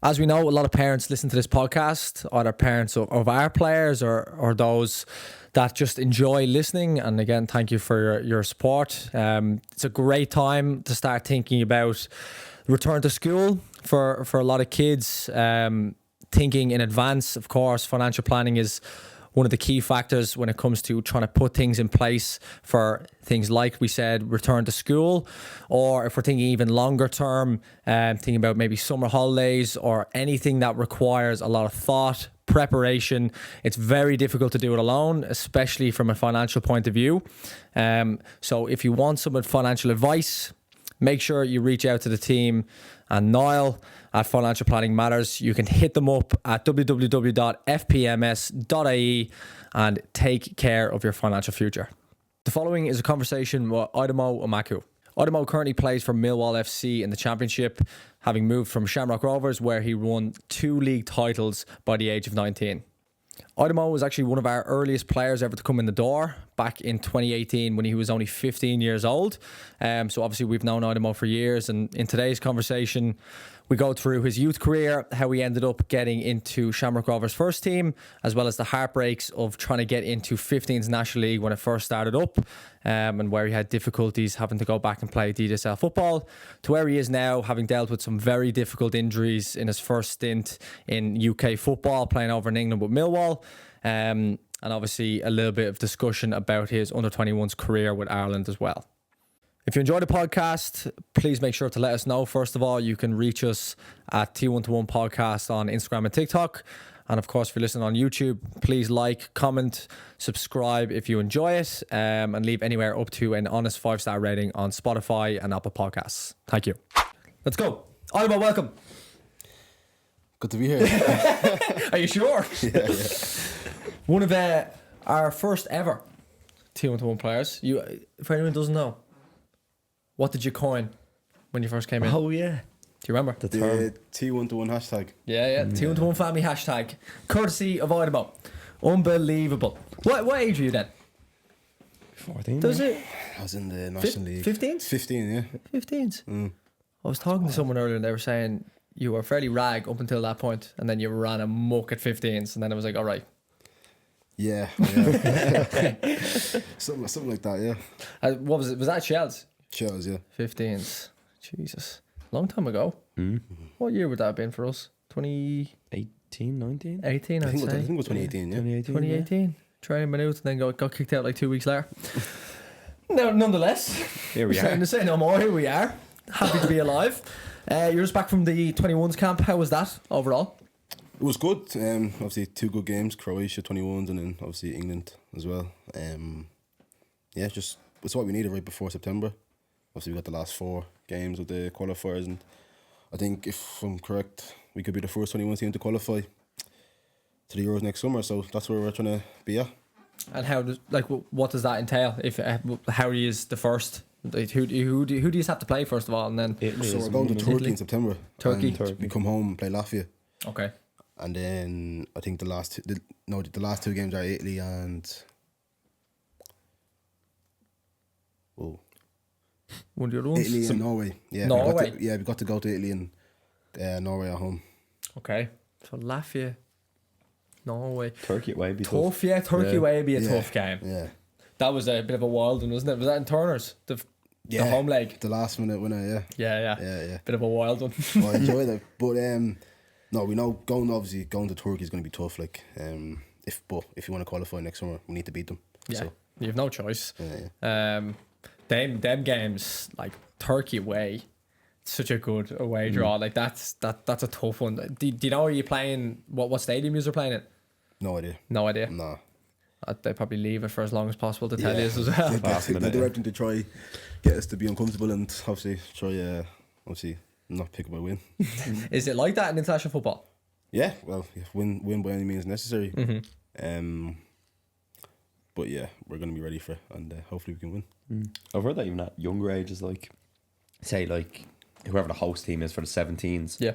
As we know, a lot of parents listen to this podcast, either parents of our players or those that just enjoy listening. And again, thank you for your support. It's a great time to start thinking about return to school for a lot of kids. Thinking in advance, of course, financial planning is one of the key factors when it comes to trying to put things in place for things like we said, return to school, or if we're thinking even longer term, thinking about maybe summer holidays or anything that requires a lot of thought, preparation. It's very difficult to do it alone, especially from a financial point of view. So if you want some financial advice, make sure you reach out to the team and Niall at Financial Planning Matters. You can hit them up at www.fpms.ie and take care of your financial future. The following is a conversation with Aidomo Emakhu. Aidomo currently plays for Millwall FC in the Championship, having moved from Shamrock Rovers, where he won 2 league titles by the age of 19. Aidomo was actually one of our earliest players ever to come in the door back in 2018 when he was only 15 years old. So obviously we've known Aidomo for years, and in today's conversation we go through his youth career, how he ended up getting into Shamrock Rovers First Team, as well as the heartbreaks of trying to get into 15's National League when it first started up, and where he had difficulties having to go back and play DSL football, to where he is now, having dealt with some very difficult injuries in his first stint in UK football, playing over in England with Millwall, and obviously a little bit of discussion about his under-21s career with Ireland as well. If you enjoy the podcast, please make sure to let us know. First of all, you can reach us at T1-to-1 Podcast on Instagram and TikTok. And of course, if you're listening on YouTube, please like, comment, subscribe if you enjoy it, and leave anywhere up to an honest 5-star rating on Spotify and Apple Podcasts. Thank you. Let's go. Aidomo, welcome. Good to be here. Are you sure? Yeah. One of our first ever T1-to-1 players. If anyone doesn't know, what did you coin when you first came in? Oh, yeah. Do you remember? The T1-to-1 hashtag. Yeah. T1-to-1 family hashtag. Courtesy of Aidomo. Unbelievable. What age were you then? 14. Does it? I was in the National League. 15s? 15, yeah. 15s. Mm. I was talking to someone earlier and they were saying you were fairly rag up until that point, and then you ran a muck at 15s, and then it was like, all right. Yeah. something like that, yeah. What was it? Was that Shells? Shells, yeah. 15s. Jesus. Long time ago. Mm. What year would that have been for us? 18, 19? 18, I I'd think say. it was 2018, yeah. 2018. Training minutes, and then got kicked out like 2 weeks later. No, nonetheless, Here we are. saying to say no more. Here we are. Happy to be alive. You're just back from the 21s camp. How was that overall? It was good. Obviously, 2 good games, Croatia 21s, and then obviously England as well. Yeah, just it's what we needed right before September. Obviously, we got the last 4 games of the qualifiers, and I think, if I'm correct, we could be the first 21 team to qualify to the Euros next summer. So that's where we're trying to be at. And how does what does that entail? If how is the first? Like, who do you have to play first of all, and then So we're going to Turkey in September. Turkey. And we come home and play Latvia. Okay. And then I think the last 2 games are Italy and One of your ones. Italy and Norway. Yeah, Norway. We got to go to Italy and Norway at home. Okay. So Latvia, Norway. Turkey away be Tough, yeah. Turkey away would be a tough game. Yeah. That was a bit of a wild one, wasn't it? Was that in Turner's? The home leg. The last minute winner, yeah. Yeah. Bit of a wild one. I enjoyed it. But no, we know going to Turkey is going to be tough. Like, if you want to qualify next summer, we need to beat them. Yeah, So, you have no choice. yeah. Them games like Turkey away, such a good away draw. Like that's a tough one. Do you know, are you playing what stadium you're playing in? No idea. No idea. No. They probably leave it for as long as possible to tell you as well. They do everything to try get us to be uncomfortable and obviously try not pick up a win. Is it like that in international football? Yeah, well, win by any means necessary. Mm-hmm. But yeah, we're going to be ready for it, and hopefully we can win. I've heard that even at younger ages, like, say, like, whoever the host team is for the 17s. Yeah.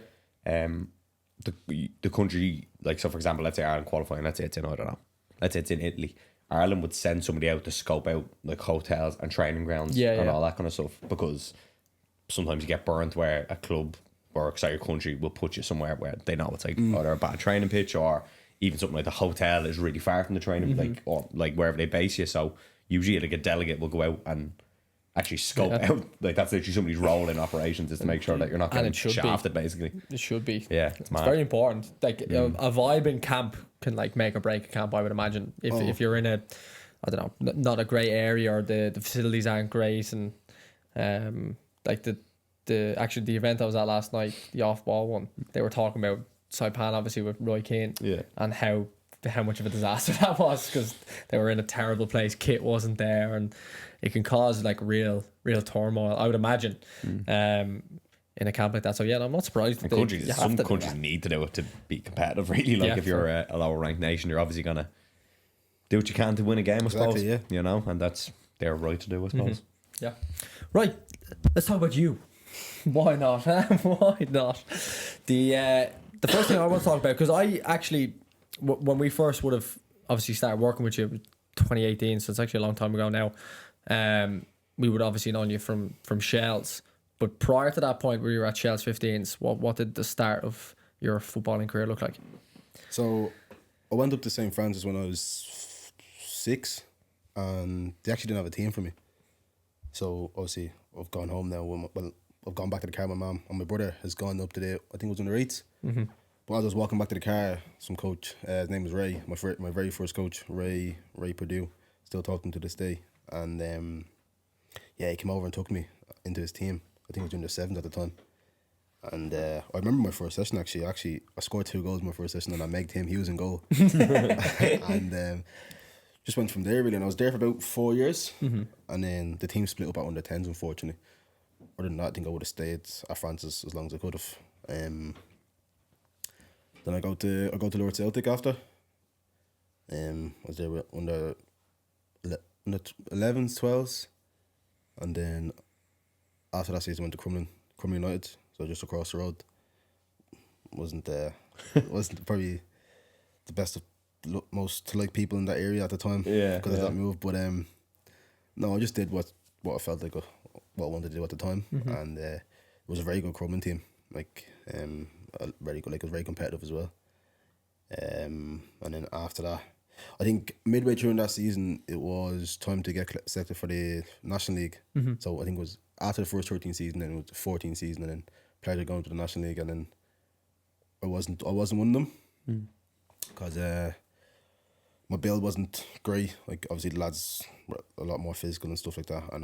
The country, like, so for example, let's say Ireland qualifying, let's say it's in, I don't know, let's say it's in Italy. Ireland would send somebody out to scope out, like, hotels and training grounds and all that kind of stuff, because sometimes you get burnt where a club or sorry, your country will put you somewhere where they know it's like either a bad training pitch or even something like the hotel is really far from the training, like or like wherever they base you. So usually like a delegate will go out and actually scope out, like that's literally somebody's role in operations, is to make sure that you're not getting shafted, basically. It should be. Yeah, it's very important. Like a vibe in camp can like make or break a camp, I would imagine. If you're in a, I don't know, not a great area, or the facilities aren't great, and like the event I was at last night, the off ball one, they were talking about Saipan obviously with Roy Keane, and how much of a disaster that was, because they were in a terrible place, kit wasn't there, and it can cause like real turmoil, I would imagine, in a camp like that. So yeah, I'm not surprised. Some countries need to do it to be competitive, really. Like if you're a lower ranked nation, you're obviously gonna do what you can to win a game, I suppose. You know, and that's their right to do, I suppose. Yeah. Right. Let's talk about you. Why not? Why not? The first thing I want to talk about, because I actually, when we first would have obviously started working with you, 2018, so it's actually a long time ago now. We would obviously known you from Shells, but prior to that point where you were at Shells 15s, what did the start of your footballing career look like? So I went up to St. Francis when I was 6, and they actually didn't have a team for me. So obviously I've gone home now. Well, I've gone back to the car. My mum and my brother has gone up to the, I think it was under 8s. But as I was walking back to the car, some coach, his name was Ray, my very first coach, Ray Purdue, still talking to this day. And he came over and took me into his team. I think it was under 7s at the time. And I remember my first session actually. I scored 2 goals in my first session, and I megged him. He was in goal. And just went from there really. And I was there for about 4 years. And then the team split up at under 10s, unfortunately. Other than that, I think I would have stayed at Francis as long as I could have. Then I go to Lord Celtic after. I was there with under 11s, 12s, and then after that season I went to Crumlin United, so just across the road. Wasn't probably the best of most to like people in that area at the time, because of that move. But no, I just did what I felt like what I wanted to do at the time, and it was a very good Crumlin team, like very good, like it was very competitive as well. And then after that, I think midway through that season, it was time to get selected for the National League. So I think it was after the first 13 season, then it was the 14 season, and then players are going to the National League, and then I wasn't one of them, because my build wasn't great. Like obviously the lads were a lot more physical and stuff like that, and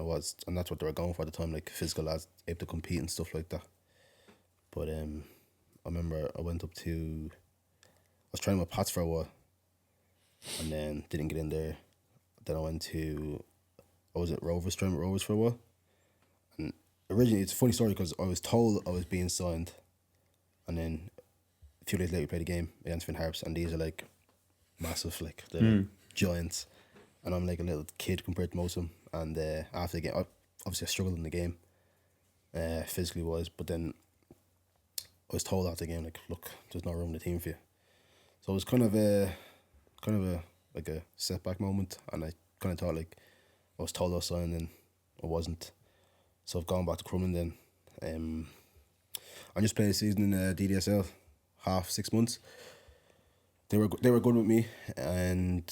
that's what they were going for at the time, like physical lads able to compete and stuff like that. But I remember I went up to, I was training with Pats for a while, and then didn't get in there. Then I went to, I was at Rovers, training with Rovers for a while. And originally, it's a funny story because I was told I was being signed, and then a few days later we played a game against Finn Harps, and these are like massive, like they're like giants, and I'm like a little kid compared to most of them. And after the game, obviously I struggled in the game, physically wise, but then I was told after the game, like, look, there's no room in the team for you. So it was kind of a like a setback moment, and I kind of thought like I was told I was signed and I wasn't. So I've gone back to Crumlin then. I just played a season in DDSL, 6 months. They were good with me, and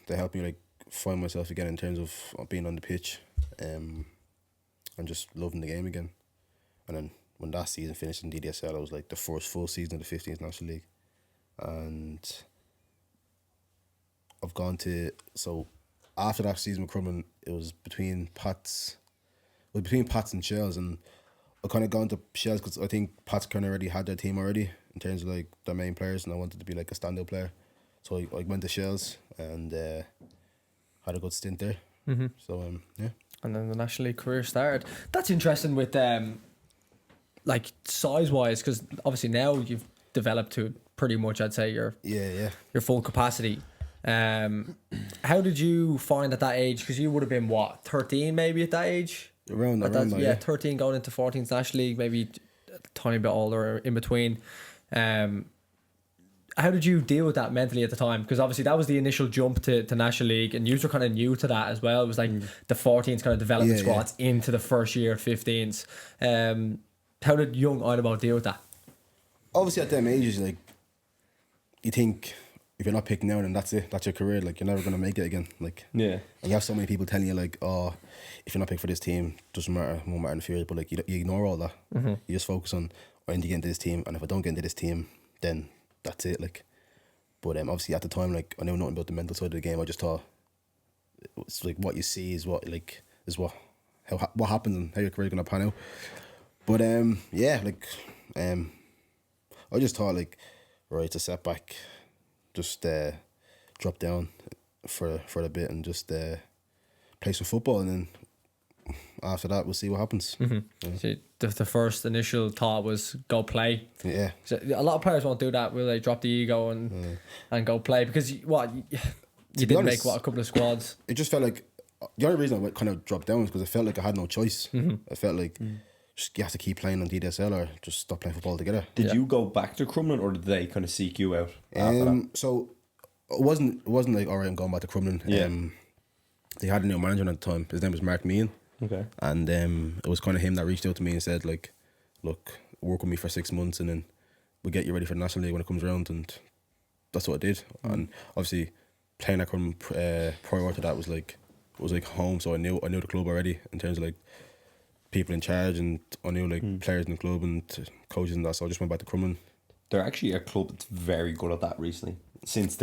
they helped me like find myself again in terms of being on the pitch, and just loving the game again. And then when that season finished in DDSL, I was like the first full season of the 15th National League. And I've gone to, so after that season with Crumlin, it was between Pats and Shells, and I kind of gone to Shells because I think Pats kind of already had their team already in terms of like their main players, and I wanted to be like a standout player. So I went to Shells and had a good stint there. So yeah. And then the National League career started. That's interesting with like size wise, because obviously now you've developed to pretty much, I'd say, your full capacity. How did you find at that age? Because you would have been what, 13 maybe at that age? Around that, 13 going into 14th National League, maybe a tiny bit older in between. How did you deal with that mentally at the time? Because obviously that was the initial jump to National League, and you were kind of new to that as well. It was like the 14s kind of development squads into the first year of 15s. How did young Aidomo deal with that? Obviously, at them ages, like, you think if you're not picked now, then that's it. That's your career. Like, you're never going to make it again. Like, Yeah. and you have so many people telling you, like, oh, if you're not picked for this team, doesn't matter, won't matter in the future. But, like, you ignore all that. You just focus on, I need to get into this team. And if I don't get into this team, then that's it. Like, but obviously, at the time, like, I knew nothing about the mental side of the game. I just thought, it's like what you see is what, like, is what happens and how your career's going to pan out. But, yeah, like, I just thought, like, right, it's a setback. Just drop down for a bit and just play some football, and then after that we'll see what happens. Yeah. So the first initial thought was go play. Yeah. So a lot of players won't do that. Will they drop the ego and go play? Because you didn't honest, make a couple of squads. It just felt like the only reason I kind of dropped down was because I felt like I had no choice. I felt like just you have to keep playing on DDSL or just stop playing football together. Did you go back to Crumlin, or did they kind of seek you out after that? So it wasn't like, all right, I'm going back to Crumlin. Yeah. They had a new manager at the time. His name was Mark Meehan. Okay. And it was kind of him that reached out to me and said, like, look, work with me for 6 months and then we'll get you ready for the National League when it comes around. And that's what I did. And obviously playing at Crumlin prior to that was like home, so I knew the club already in terms of like people in charge, and I knew like players in the club and coaches and that, so I just went back to Crumlin. They're actually a club that's very good at that recently. Since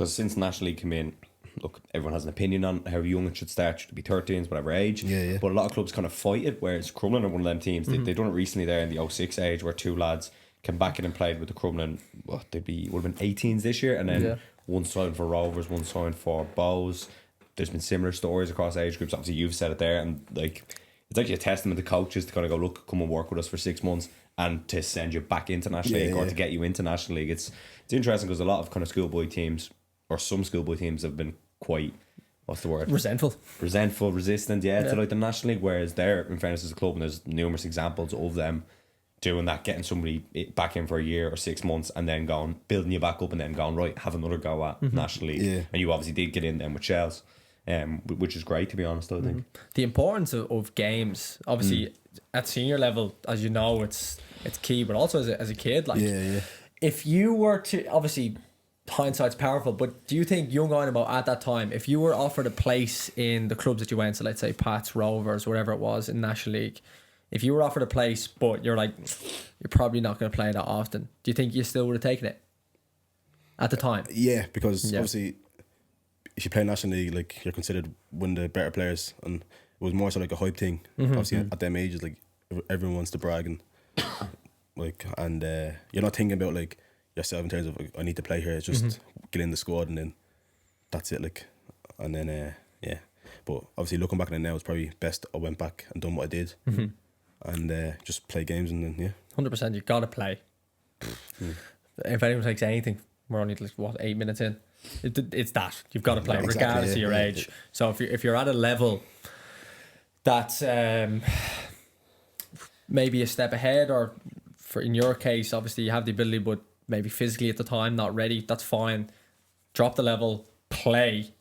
since National League came in, look, everyone has an opinion on how young it should start. Should it be 13s, whatever age. Yeah. But a lot of clubs kind of fight it, whereas Crumlin are one of them teams. They done it recently there in the 06 age, where two lads came back in and played with the Crumlin. Well, would have been 18s this year, and then one signed for Rovers, one signed for Bows. There's been similar stories across age groups. Obviously, you've said it there, and like, it's actually a testament to coaches to kind of go, look, come and work with us for 6 months, and to send you back into National League or to get you into National League. It's interesting because a lot of kind of schoolboy teams, or some schoolboy teams, have been quite, what's the word? Resentful, resistant, to like the National League. Whereas there, in fairness, as a club, and there's numerous examples of them doing that, getting somebody back in for a year or 6 months, and then building you back up, and then going, right, have another go at National League. Yeah. And you obviously did get in then with Shells. Which is great, to be honest, I think. The importance of games, obviously, at senior level, as you know, it's key, but also as a kid, like, if you were to, obviously, hindsight's powerful, but do you think young Aidomo at that time, if you were offered a place in the clubs that you went to, let's say Pats, Rovers, whatever it was in National League, if you were offered a place, but you're like, you're probably not going to play that often, do you think you still would have taken it at the time? Yeah, because obviously, if you play National League, like, you're considered one of the better players, and it was more so like a hype thing. Obviously, at them ages, like, everyone wants to brag, and like, and you're not thinking about like yourself in terms of like, I need to play here. It's just get in the squad, and then that's it. Like, and then But obviously, looking back on it now, it's probably best I went back and done what I did, and just play games, and then 100%, you gotta play. If anyone takes anything, we're only like 8 minutes in. It's that you've got to play, regardless of your age. So if you're at a level that's maybe a step ahead, or for in your case, obviously you have the ability, but maybe physically at the time not ready, that's fine. Drop the level, play,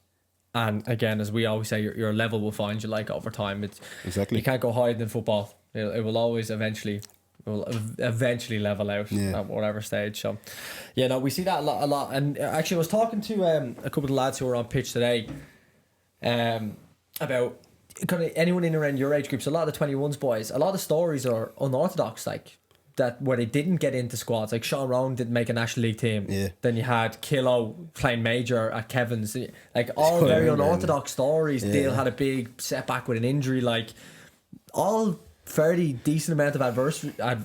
and again, as we always say, your level will find you. Like, over time, it's exactly, you can't go higher than football. It will always eventually level out at whatever stage. So we see that a lot. And actually, I was talking to a couple of lads who were on pitch today about kind of anyone in around your age groups. A lot of the 21s boys, a lot of stories are unorthodox, like that, where they didn't get into squads. Like Sean Rowan didn't make a National League team. Then you had Killo playing major at Kevin's. Like, all very unorthodox stories. Dale had a big setback with an injury. Like, all fairly decent amount of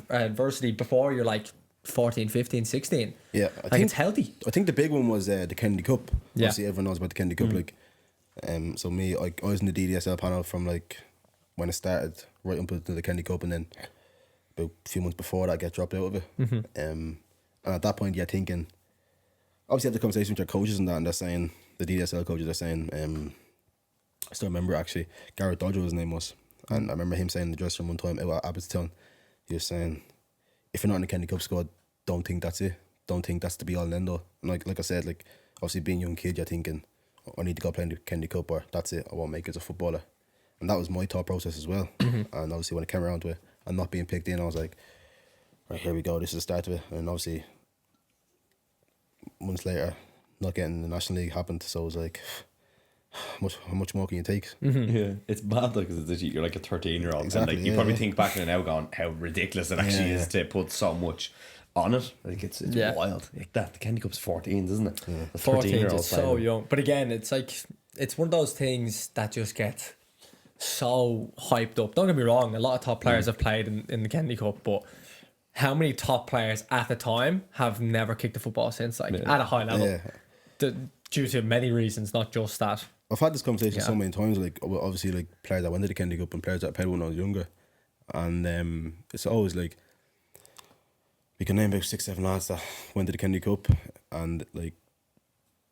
adversity before you're like 14, 15, 16. Yeah, I think it's healthy. I think the big one was the Kennedy Cup. Obviously, everyone knows about the Kennedy Cup. Like, so me, I was in the DDSL panel from like when it started right up to the Kennedy Cup, and then about a few months before that, I get dropped out of it. And at that point, you're thinking, obviously, you have the conversation with your coaches and that, and they're saying, the DDSL coaches are saying, I still remember actually, Garrett Dodger, his name was. And I remember him saying in the dressing room one time out at Abbottstown, he was saying, if you're not in the Kennedy Cup squad, don't think that's it. Don't think that's the be all and end all. And like I said, like, obviously being a young kid, you're thinking, I need to go play in the Kennedy Cup, or that's it, I won't make it as a footballer. And that was my thought process as well. And obviously when it came around to it, and not being picked in, I was like, right, here we go, this is the start of it. And obviously, months later, not getting the National League happened, so I was like, how much more can you take? Yeah, it's bad though, because you're like a 13-year-old, Exactly, and like you probably think back in it now, going how ridiculous it actually is to put so much on it. Like it's wild. Like that, the Candy Cup's 14s, isn't it? Yeah. 14 is so young. But again, it's like, it's one of those things that just get so hyped up. Don't get me wrong, a lot of top players have played in the Candy Cup, but how many top players at the time have never kicked a football since, like at a high level? Due to many reasons, not just that. I've had this conversation so many times, like obviously like players that went to the Candy Cup and players that played when I was younger, and it's always like we can name about 6-7 lads that went to the Candy Cup and like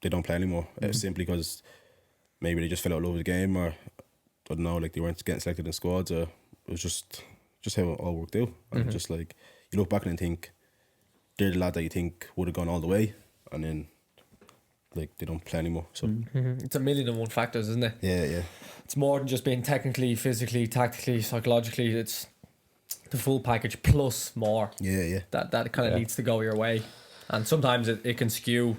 they don't play anymore. Simply because maybe they just fell out of love with the game, or I don't know, like they weren't getting selected in squads, or it was just how it all worked out. And just like you look back and think they're the lad that you think would have gone all the way, and then like they don't play anymore. So it's a million and one factors, isn't it? Yeah. It's more than just being technically, physically, tactically, psychologically. It's the full package plus more. Yeah. That kind of needs to go your way, and sometimes it can skew.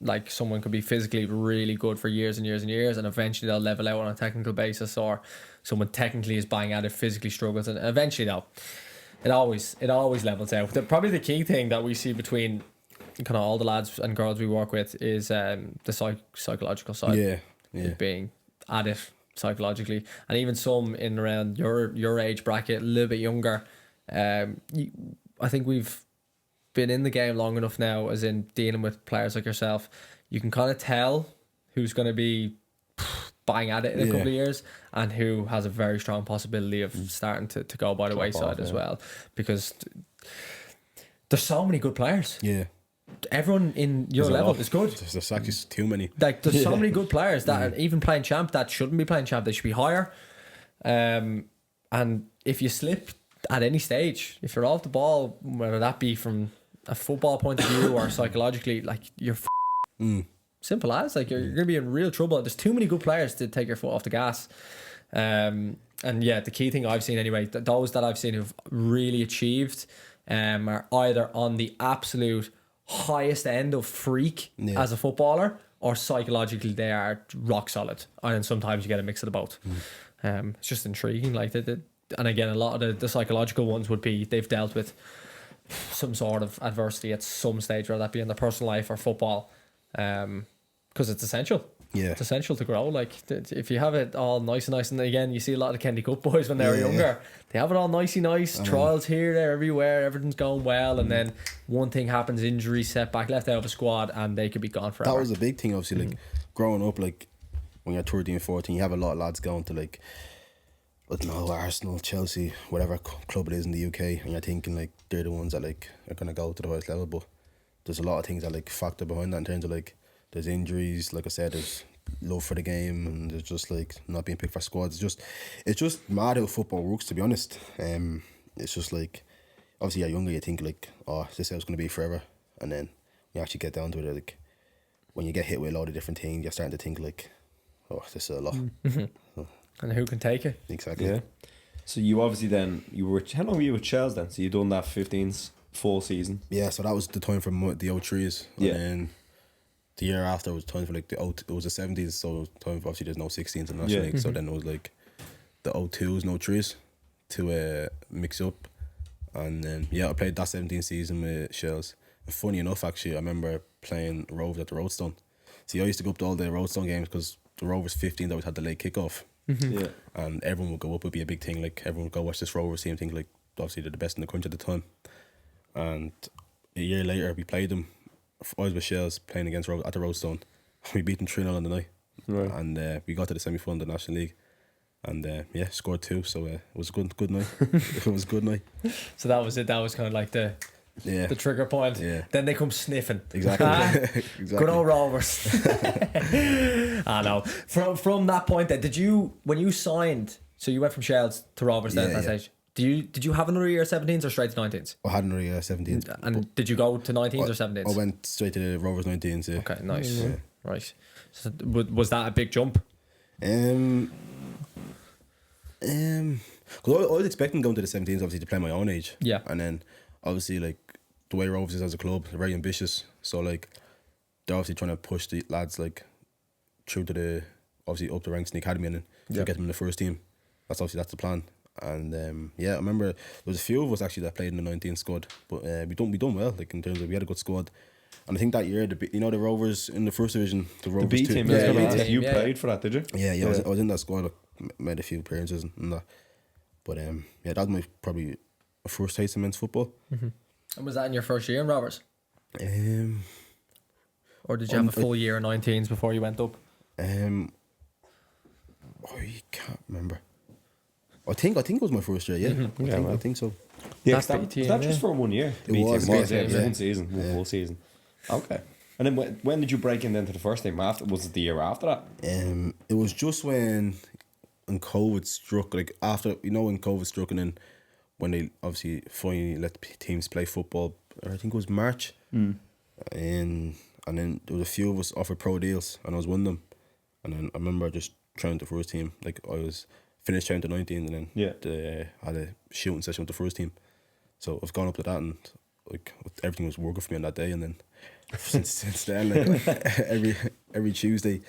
Like someone could be physically really good for years and years and years, and eventually they'll level out on a technical basis, or someone technically is bang at it, physically struggles, and eventually it always levels out. Probably the key thing that we see between kind of all the lads and girls we work with is the psychological side. Yeah. Being at it psychologically, and even some in around your age bracket, a little bit younger. I think we've been in the game long enough now, as in dealing with players like yourself, you can kind of tell who's going to be bang at it in a couple of years and who has a very strong possibility of starting to go by the wayside as well, because there's so many good players. Everyone in your level is good. There's actually too many. Like there's so many good players that are even playing champ that shouldn't be playing champ. They should be higher. And if you slip at any stage, if you're off the ball, whether that be from a football point of view or psychologically, like you're simple as, like you're gonna be in real trouble. There's too many good players to take your foot off the gas. And yeah, the key thing I've seen anyway, those that I've seen who've really achieved are either on the absolute highest end of freak as a footballer, or psychologically they are rock solid, and then sometimes you get a mix of the both. It's just intriguing, like and again, a lot of the psychological ones would be they've dealt with some sort of adversity at some stage, whether that be in their personal life or football, because it's essential. It's essential to grow. Like if you have it all nice, and again, you see a lot of the Candy Cup boys when they were younger, they have it all nice, trials here, there, everywhere, everything's going well, and then one thing happens, injury, setback, left out of a squad, and they could be gone forever. That was a big thing, obviously. Like growing up, like when you're 13, 14, you have a lot of lads going to like, I don't know, Arsenal, Chelsea, whatever club it is in the UK, and you're thinking like they're the ones that like are gonna go to the highest level. But there's a lot of things that like factor behind that in terms of like there's injuries, like I said, there's love for the game, and there's just like not being picked for squads. It's just mad how football works, to be honest. It's just like obviously you're younger, you think like, oh, this is how it's gonna be forever, and then you actually get down to it, like when you get hit with a lot of different things, you're starting to think like, oh, this is a lot. And who can take it? Exactly. Yeah. So you obviously then how long were you with Chels then? So you done that 15's full season. Yeah. So that was the time for the O3s. And then the year after was time for like it was the 70s. So time for, obviously there's no 16s in the National League. So then it was like the O2s and O3s to mix up. And then I played that 17 season with Shells. And funny enough, actually, I remember playing Rovers at the Roadstone. See, I used to go up to all the Roadstone games because the Rovers 15 always had the late kickoff. And everyone would go up, would be a big thing. Like everyone would go watch this Rovers team, think like obviously they're the best in the country at the time. And a year later we played them. I was with Shells playing against Rovers at the Roadstone. We beat them 3-0 on the night. And we got to the semi-final of the National League. And scored 2, so it was a good night. It was a good night. So that was it. That was kind of like the trigger point. Then they come sniffing. Exactly. Good old Rovers. I know. From that point then, did you, when you signed, so you went from Shells to Rovers then at that stage, did you have another year 17s or straight to 19s? I had another year 17s. And did you go to 19s or 17s? I went straight to the Rovers 19s, yeah. Okay, nice. Right. So was that a big jump? Because I was expecting going to the 17s, obviously, to play my own age. Yeah. And then, obviously, like, the way Rovers is as a club, they're very ambitious. So, like, they're obviously trying to push the lads, like, through to the, obviously, up the ranks in the academy and then get them in the first team. That's the plan. And, I remember there was a few of us, actually, that played in the 19 squad. But we done well, like, in terms of, we had a good squad. And I think that year, the Rovers in the first division, the Rovers B team, you played for that, did you? Yeah. I was in that squad. I made a few appearances and that. But that was probably my first taste of men's football. And was that in your first year in Rovers? Or did you have a full year in 19s before you went up? I can't remember. I think it was my first year. Yeah, I think so. Yeah, That's was that just for 1 year? It was one yeah. season, one full season. Okay. And then when did you break into the first team? After, was it the year after that? It was just when COVID struck, like after, when COVID struck, and then when they obviously finally let teams play football, I think it was March. And then there was a few of us offered pro deals, and I was one of them. And then I remember just training the first team. Like, I was finished training to 19, and then had a shooting session with the first team. So I've gone up to that, and like everything was working for me on that day. And then since then, like every Tuesday,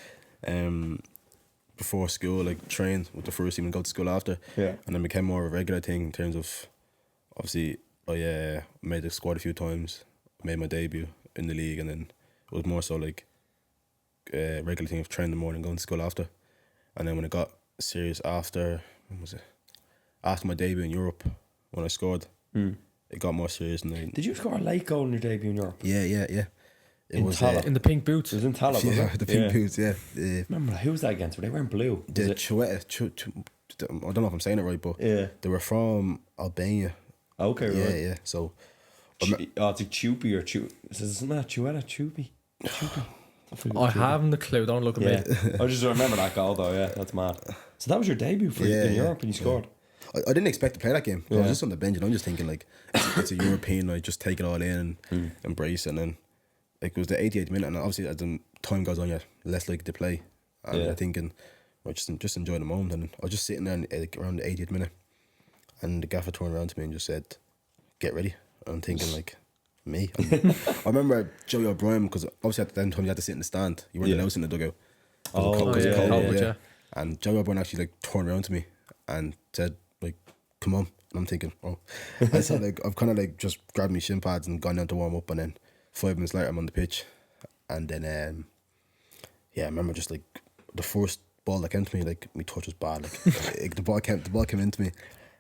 before school, like trained with the first team and go to school after. Yeah. And then became more of a regular thing in terms of, obviously, I made the squad a few times, made my debut in the league, and then it was more so like a regular thing of training in the morning, going to school after. And then when it got serious after, when was it? After my debut in Europe, when I scored, it got more serious. And Did you score a late goal in your debut in Europe? Yeah. It was In the pink boots. It was in Tallaght, was it? the pink boots, yeah. Remember, who was that against? Were they wearing blue? The Chueta, I don't know if I'm saying it right, but they were from Albania. Okay, right. Yeah. So, It's a Chupi or Chu. Isn't that Chueta? Chupi? I haven't the clue. Don't look at me. I just remember that goal though. Yeah, that's mad. So that was your debut for in Europe, and you scored. I didn't expect to play that game. I was just on the bench, and I'm just thinking like it's a European. I just take it all in and embrace it. And then like it was the 88th minute, and obviously as the time goes on, you're less likely to play. And I'm thinking, I just enjoy the moment. And I was just sitting there like, around the 80th minute, and the gaffer turned around to me and just said, "Get ready." And I'm thinking like, me. I remember Joey O'Brien, because obviously at the time you had to sit in the stand. You weren't allowed to sit in the dugout. Yeah. And Joey O'Brien actually like turned around to me and said like, "Come on." And I'm thinking, oh. And so like I've kind of like just grabbed my shin pads and gone down to warm up, and then 5 minutes later I'm on the pitch. And then I remember just like the first ball that came to me, like my touch was bad. Like the ball came into me,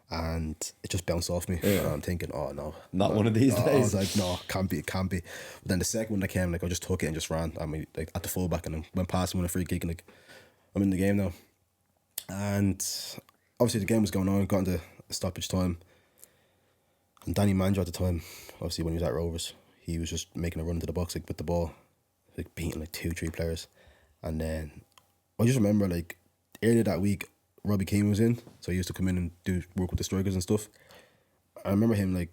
and it just bounced off me. And I'm thinking, oh no, not one of these days. I was like, no, can't be. But then the second one that came, like I just took it and just ran. I mean, like at the fullback, and then went past him on a free kick, and like I'm in the game now. And obviously the game was going on, got into a stoppage time. And Danny Manjo at the time, obviously when he was at Rovers, he was just making a run into the box like with the ball, like beating like 2-3 players. And then I just remember like earlier that week, Robbie Keane was in, so he used to come in and do work with the strikers and stuff. I remember him like,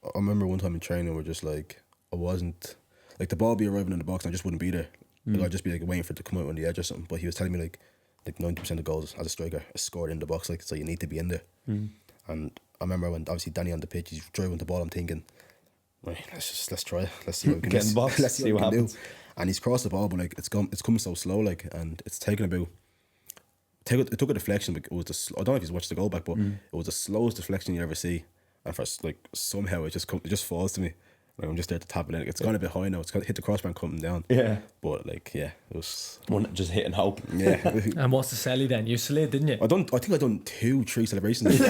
I remember one time in training where just like, I wasn't, like the ball would be arriving in the box and I just wouldn't be there. Like I'd just be like waiting for it to come out on the edge or something. But he was telling me like 90% of goals as a striker are scored in the box, like, so you need to be in there. And I remember when obviously Danny on the pitch, he's driving the ball, I'm thinking, right, let's try it. Let's see what we can Get in the box, let's see what we can happens. do. And he's crossed the ball, but like it's coming so slow, like, and it's taken about. It took a deflection, but it was I don't know if he's watched the goal back, but it was the slowest deflection you ever see, and for like somehow it just falls to me. Like, I'm just there to tap it in. It's gone a bit high now. It's gonna hit the crossbar and coming down. Yeah, but like it was one just hitting hope. Yeah. And what's the celly then? You slid, didn't you? I think I done 2-3 celebrations. I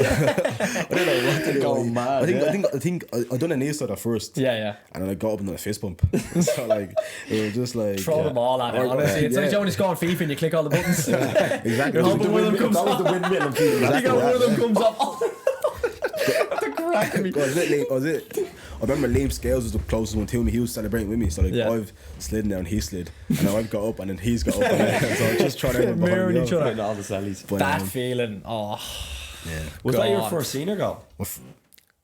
don't know what to do. Going mad. I think I done a knee side at first. Yeah. And then I got up and done a fist bump. So like it was just like throw them all at it. Honestly, it's like when you score on FIFA and you click all the buttons. Exactly. You're hoping one of them comes That was the up. windmill. You got one of them comes up. I remember Liam Scales was the closest one to me. He was celebrating with me, so like I've slid down, he slid, and now I've got up, and then he's got up, and so I just trying to mirroring each other. Hitting all the sellies. But, That feeling, yeah. Was that your first senior goal?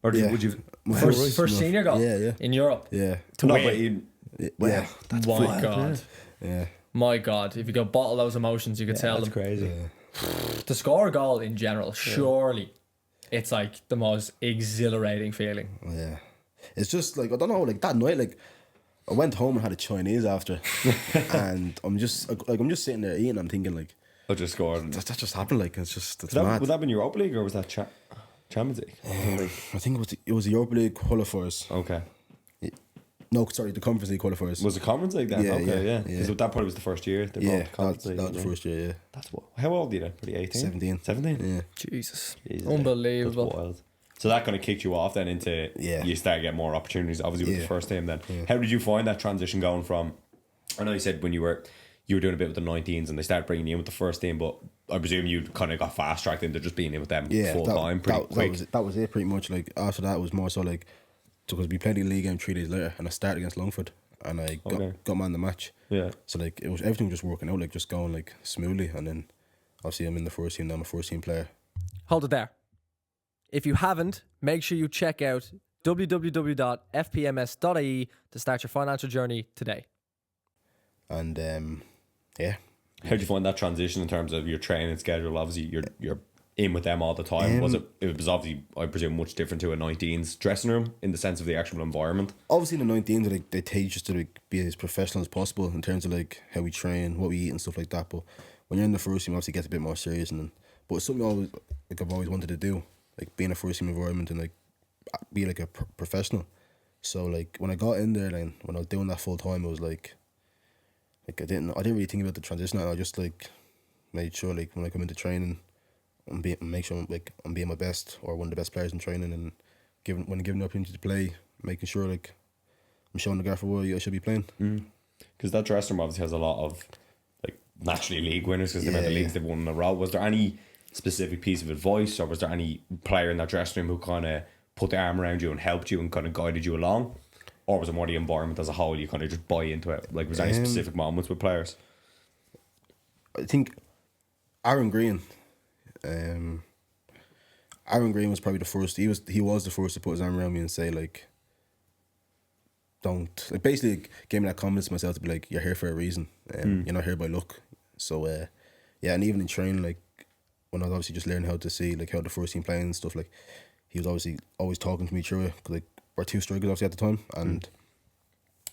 Or would you first senior goal? Yeah. In Europe? Yeah. to win? Yeah. My God. Yeah. My God. If you could bottle those emotions, you could tell That's them. crazy. To score a goal in general, surely It's like the most exhilarating feeling. Yeah. It's just like, I don't know, like that night, like I went home and had a Chinese after, and I'm just sitting there eating. I'm thinking like, I just scored. that just happened. Like it's mad. Would that have been Europa League or was that Champions League? I think it was the Europa League qualifiers. Okay. No, sorry, the Conference League qualifiers. Was it Conference League then? Yeah, okay, yeah. Because that probably was the first year. They Yeah, brought the Conference that League, was the yeah. first year. Yeah, That's what. How old are you then? Probably 18? 17. 17? Yeah. Jesus. Jesus, Unbelievable. That's wild. So that kind of kicked you off then into you start to get more opportunities, obviously with the first team then. Yeah. How did you find that transition going from, I know you said when you were doing a bit with the 19s and they started bringing you in with the first team, but I presume you kind of got fast tracked into just being in with them full time pretty quick. That was it pretty much. Like after that, it was more so like, because we played the league game 3 days later and I started against Longford and I got man the match. Yeah. So like everything was just working out, like just going like smoothly, and then obviously I'm in the first team now. I'm a first team player. Hold it there. If you haven't, make sure you check out www.fpms.ie to start your financial journey today. And yeah. How did you find that transition in terms of your training schedule? Obviously, you're in with them all the time. It was obviously, I presume, much different to a 19s dressing room in the sense of the actual environment. Obviously, in the 19s, like, they teach us to like be as professional as possible in terms of like how we train, what we eat, and stuff like that. But when you're in the first team, obviously, it gets a bit more serious. But it's something I've always wanted to do, like be in a first team environment and like be like a professional. So like when I got in there, then when I was doing that full time, it was like I didn't really think about the transition. I just like made sure like when I come into training, make sure I'm being my best or one of the best players in training, and when given the opportunity to play, making sure like I'm showing the guy for what I should be playing. Because that dressing room obviously has a lot of like naturally league winners because the amount of leagues they've won in a row. Was there any specific piece of advice, or was there any player in that dressing room who kind of put their arm around you and helped you and kind of guided you along? Or was it more the environment as a whole? You kind of just buy into it. Like, was there any specific moments with players? I think Aaron Green. Aaron Green was probably the first. He was the first to put his arm around me and say like, "Don't." Like basically, gave me that confidence to myself to be like, "You're here for a reason. You're not here by luck." So yeah, and even in training, like when I was obviously just learning how to see like how the first team playing and stuff, like he was obviously always talking to me through it. Cause like we're 2 strikers obviously at the time, and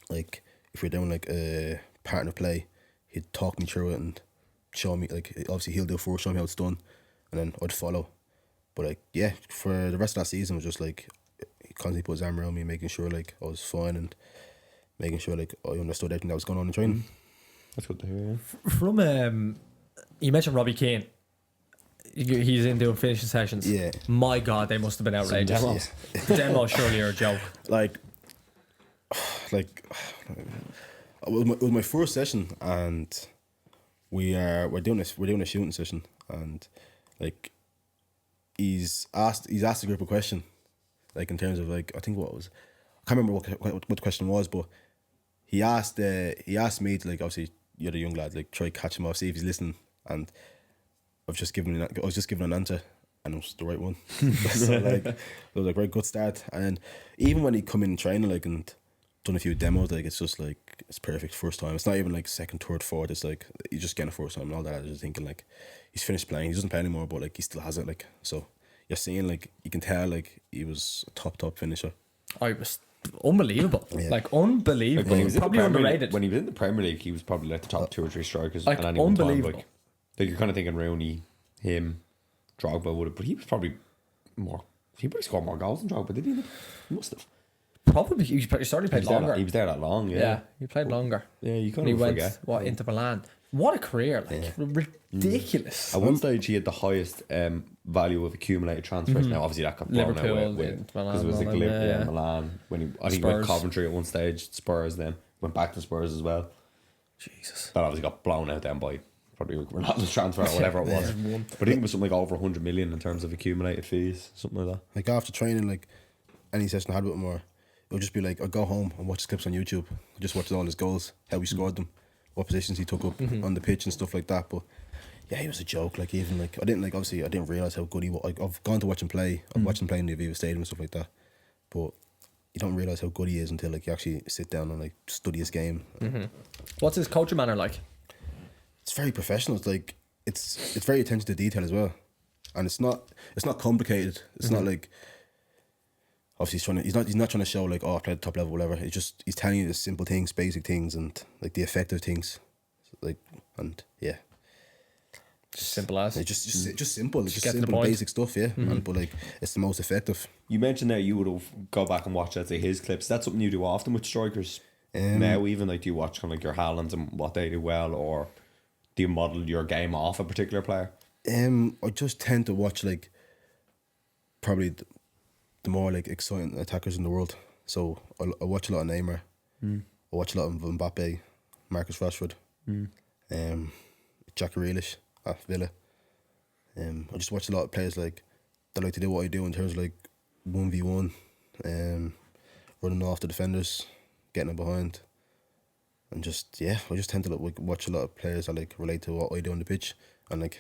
like if we're doing like a partner play, he'd talk me through it and show me like obviously he'll do it first, show me how it's done, and then I'd follow. But like yeah, for the rest of that season it was just like he constantly put his arm around me, making sure like I was fine and making sure like I understood everything that was going on in training. That's good to hear. Yeah. From you mentioned Robbie Keane. He's in doing finishing sessions. Yeah. My God, they must have been outrageous. Demos. The demos surely are a joke. Like it was my first session, and we're doing a shooting session, and like he's asked a group a question, like in terms of like I think I can't remember what the question was, but he asked me to like, obviously you're the young lad, like try to catch him off, see if he's listening, and I was just giving an answer, and it was the right one. So like it was like a very good start. And even when he come in training like and done a few demos, like it's just like it's perfect first time. It's not even like second, third, fourth. It's like he's just getting a first time and all that. I was just thinking like he's finished playing. He doesn't play anymore, but like he still has it. Like so, you're seeing like you can tell like he was a top finisher. I was unbelievable, Yeah. like unbelievable. Like when he was Probably in the Premier underrated. League, when he was in the Premier League, he was probably like the top 2 or 3 strikers Like, at any one time. unbelievable. Like you're kind of thinking Rooney, him, Drogba would have, but he was probably more. He probably scored more goals than Drogba, did he? He must have. Probably he certainly played longer. He was there that long. Yeah. Yeah, he played longer. Yeah, you And kind he of went forget. into Milan. What a career! Like ridiculous. At one stage, he had the highest value of accumulated transfers. Now, obviously, that got blown Liverpool, out Milan, because it was like Milan, yeah. Milan. When I think he went Spurs. Coventry at one stage, Spurs, then went back to Spurs as well. Jesus. That obviously got blown out then by probably Ronaldo's transfer or whatever it was. But I think it was something like over 100 million in terms of accumulated fees, something like that. Like after training, like any session I had with him, or it would just be like I'd go home and watch his clips on YouTube. I'd just watch all his goals, how he scored them, what positions he took up on the pitch and stuff like that. But yeah, he was a joke. Like even like I didn't realize how good he was. Like, I've gone to watch him play. I've watched him play in the Aviva Stadium and stuff like that. But you don't realize how good he is until like you actually sit down and like study his game. What's his coaching manner like? It's very professional. It's like it's very attention to detail as well. and it's not complicated. It's not like, obviously he's not trying to show like, oh, I play at the top level, whatever. It's just he's telling you the simple things, basic things, and like the effective things, like, and yeah. Just simple as. It's just simple. It's just get to the simple, point. basic stuff, yeah. But like, it's the most effective. You mentioned that you would have go back and watched, let's say, his clips. That's something you do often with strikers. Now, even like, do you watch kind of like your Haalands and what they do well, or do you model your game off a particular player? I just tend to watch like probably the more like exciting attackers in the world. So I watch a lot of Neymar. I watch a lot of Mbappe, Marcus Rashford, Jack Grealish at Villa. I just watch a lot of players like that like to do what I do in terms of like 1v1, running off the defenders, getting them behind, and just I just tend to like watch a lot of players that like relate to what I do on the pitch and like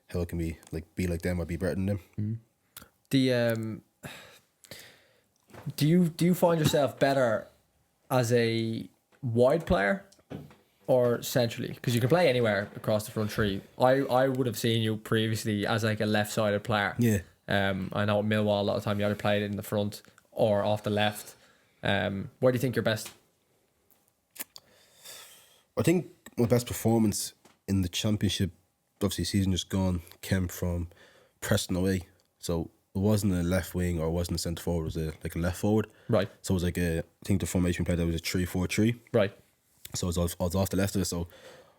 how I can be like them or be better than them. The do you find yourself better as a wide player or centrally? Because you can play anywhere across the front three. I would have seen you previously as like a left-sided player. Yeah. I know at Millwall a lot of time you either played in the front or off the left. Where do you think you're best? I think my best performance in the championship, obviously season just gone, came from Preston away. So it wasn't a left wing or it wasn't a centre forward, it was like a left forward. Right. So it was like I think the formation we played, that was a 3-4-3. Right. So I was off the left of it, so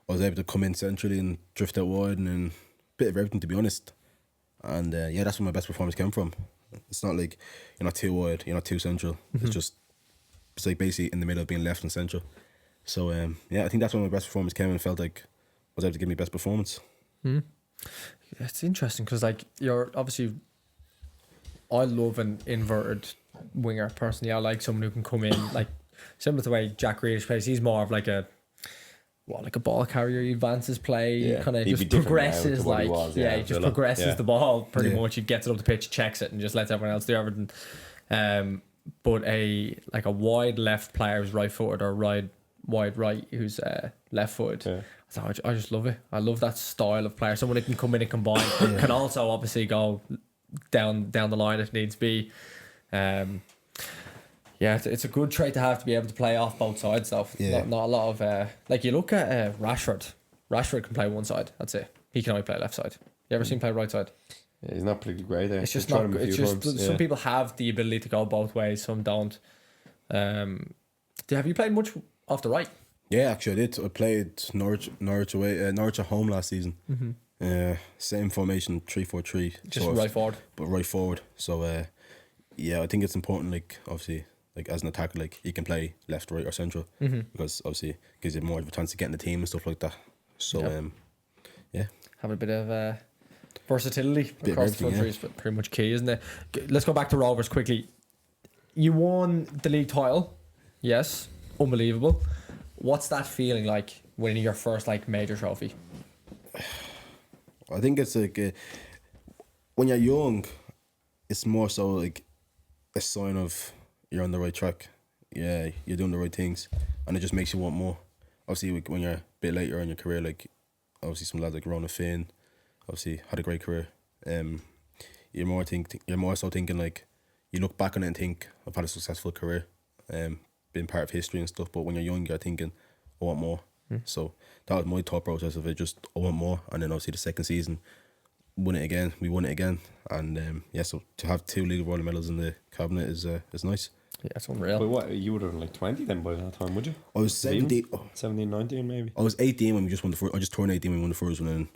I was able to come in centrally and drift out wide and then a bit of everything, to be honest. And that's where my best performance came from. It's not like you're not too wide, you're not too central. It's like basically in the middle of being left and central. So I think that's when my best performance came and felt like I was able to give me best performance. It's interesting because like you're obviously, I love an inverted winger personally. I like someone who can come in like similar to the way Jack Grealish plays. He's more of like a ball carrier. He advances play, kind of just progresses like he just progresses the ball pretty much. He gets it up the pitch, checks it, and just lets everyone else do everything. But a wide left player who's right footed or wide right who's left footed. So I just love it. I love that style of player. Someone who can come in and combine, can also obviously go down the line if needs be. It's a good trait to have, to be able to play off both sides though. Not a lot of like you look at Rashford. Rashford can play one side, that's it. He can only play left side. You ever seen him play right side? Yeah, he's not particularly great there. It's just not. It's just some people have the ability to go both ways, some don't. Have you played much off the right? Yeah, actually I did. I played Norwich away, Norwich at home last season. Same formation, 3-4-3. Just right forward. But right forward. So I think it's important, like obviously, like as an attacker, like you can play left, right, or central, because obviously it gives you more of a chance to get in the team and stuff like that. So have a bit of versatility across the front three is pretty much key, isn't it? Let's go back to Rovers quickly. You won the league title, yes, unbelievable. What's that feeling like winning your first like major trophy? I think it's like when you're young, it's more so like a sign of you're on the right track. Yeah, you're doing the right things, and it just makes you want more. Obviously, like, when you're a bit later in your career, like obviously some lads like Rona Finn, obviously had a great career. You're more so thinking like you look back on it and think I've had a successful career, been part of history and stuff. But when you're young, you're thinking I want more. So that was my thought process of it. Just I want more, and then obviously the second season, we won it again, and so to have 2 league world medals in the cabinet is nice. Yeah, it's unreal. But what, you would have been like 20 then by that time, would you? I was 17, 19 maybe. I was 18 when we just won the first. I just turned 18 when we won the first one, and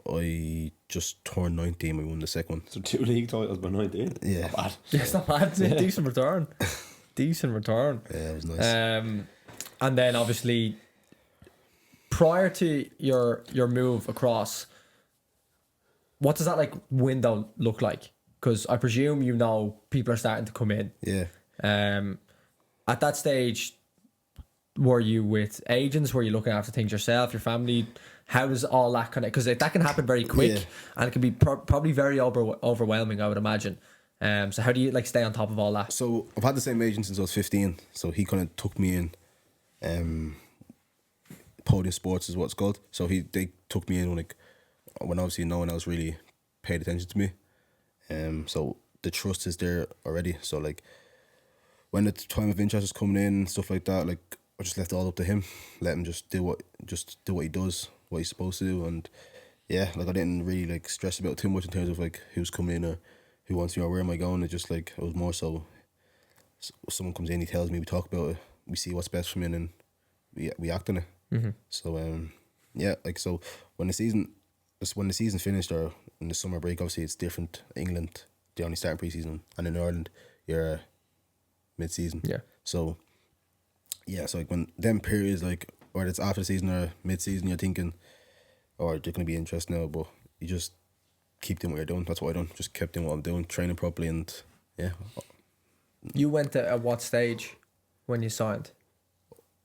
I just turned 19 when we won the second one. So 2 league titles by 19. Yeah, not bad. Yeah, it's not bad. It's a decent return. Decent return. Yeah, it was nice. And then obviously, prior to your move across, what does that like window look like? Because I presume people are starting to come in. Yeah. At that stage, were you with agents? Were you looking after things yourself, your family? How does all that kind of... Because that can happen very quick, and it can be probably very overwhelming, I would imagine. So how do you like stay on top of all that? So I've had the same agent since I was 15. So he kind of took me in. Podium Sports is what it's called. So they took me in when obviously no one else really paid attention to me. So the trust is there already. So like when the time of interest is coming in, stuff like that, like I just left it all up to him. Let him just do what he does, what he's supposed to do, and yeah, like I didn't really like stress about it too much in terms of like who's coming in or who wants me or where am I going. It just like it was more so someone comes in, he tells me, we talk about it, we see what's best for me, and then we act on it. So yeah, like so when the season finished or in the summer break, obviously it's different. England, they only start in pre-season, and in Ireland you're mid-season. Yeah. So yeah, so like when them periods, like whether it's after the season or mid-season, you're thinking, oh, they're going to be interested now, but you just keep doing what you're doing. That's what I done. Just kept doing what I'm doing, training properly, and yeah. You went at what stage when you signed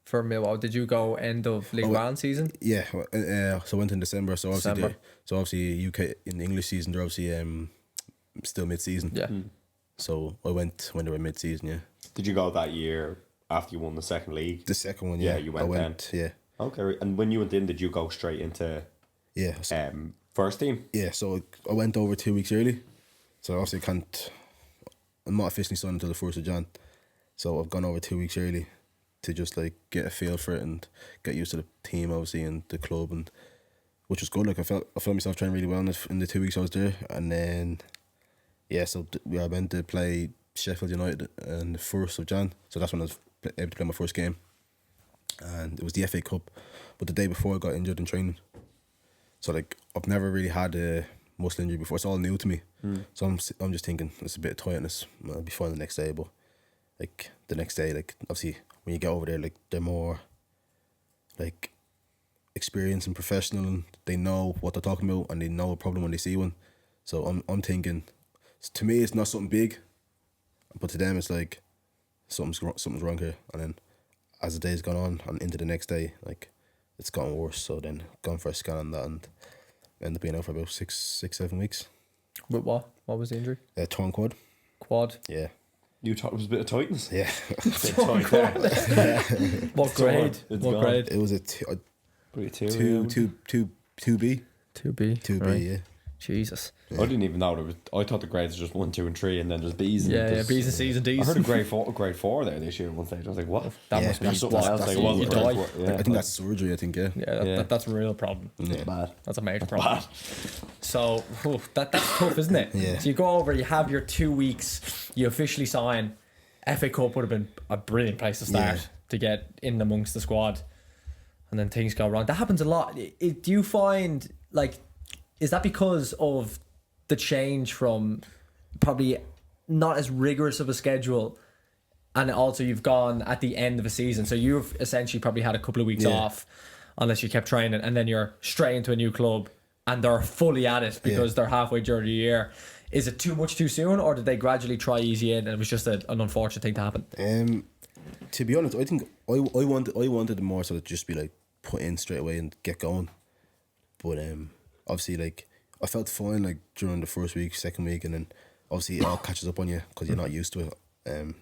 for Millwall? Did you go end of League One season? Yeah, so I went in December. So obviously, December. obviously UK in the English season, they're obviously still mid-season. Yeah. So I went when they were mid-season. Yeah. Did you go that year after you won the second league? The second one. Yeah, Yeah, you went then. Yeah. Okay, and when you went in, did you go straight into Yeah. first team? Yeah, so I went over 2 weeks early. So obviously I'm not officially signed until the 1st of Jan. So I've gone over 2 weeks early to just like get a feel for it and get used to the team obviously and the club, and which was good. Like I felt myself training really well in the 2 weeks I was there. And then yeah, so we are meant to play Sheffield United on the 1st of Jan. So that's when I was able to play my first game. And it was the FA Cup. But the day before I got injured in training. So like I've never really had a muscle injury before. It's all new to me. So I'm just thinking it's a bit of tiredness. I'll be fine the next day, but like the next day, like obviously when you get over there, like they're more like experienced and professional, and they know what they're talking about, and they know a problem when they see one. So I'm thinking, to me it's not something big, but to them it's like something's wrong here. And then as the day's gone on and into the next day, like it's gotten worse. So then gone for a scan on that and ended up being out for about 6-7 weeks. With what? What was the injury? Torn quad. Quad. Yeah. You thought it was a bit of tightness? Yeah. What grade? It's What gone. grade? It was a Pretty 2B. 2B. 2B, right. yeah. Jesus. I didn't even know there was. I thought the grades were just 1, 2, and 3, and then there's B's. And Yeah, there's- B's and C's and D's. I heard a grade 4 there this year at one stage. I was like, what? That Yeah, must be that's something else. that's Like, it wasn't you grade die. 4. Yeah, I think that's surgery, I think, yeah. Yeah, Yeah. that's a real problem. Yeah. bad. That's a major problem. So that's tough, isn't it? Yeah. So you go over, you have your 2 weeks, you officially sign. FA Cup would have been a brilliant place to start Yeah. to get in amongst the squad, and then things go wrong. That happens a lot. Do you find, like, is that because of the change from probably not as rigorous of a schedule, and also you've gone at the end of a season, so you've essentially probably had a couple of weeks Yeah. off unless you kept training, and then you're straight into a new club and they're fully at it because they're halfway during the year. Is it too much too soon, or did they gradually try ease you in and it was just an unfortunate thing to happen? To be honest, I think I wanted more so to just be like put in straight away and get going. But obviously, like I felt fine like during the first week, second week, and then obviously it all catches up on you because you're not used to it.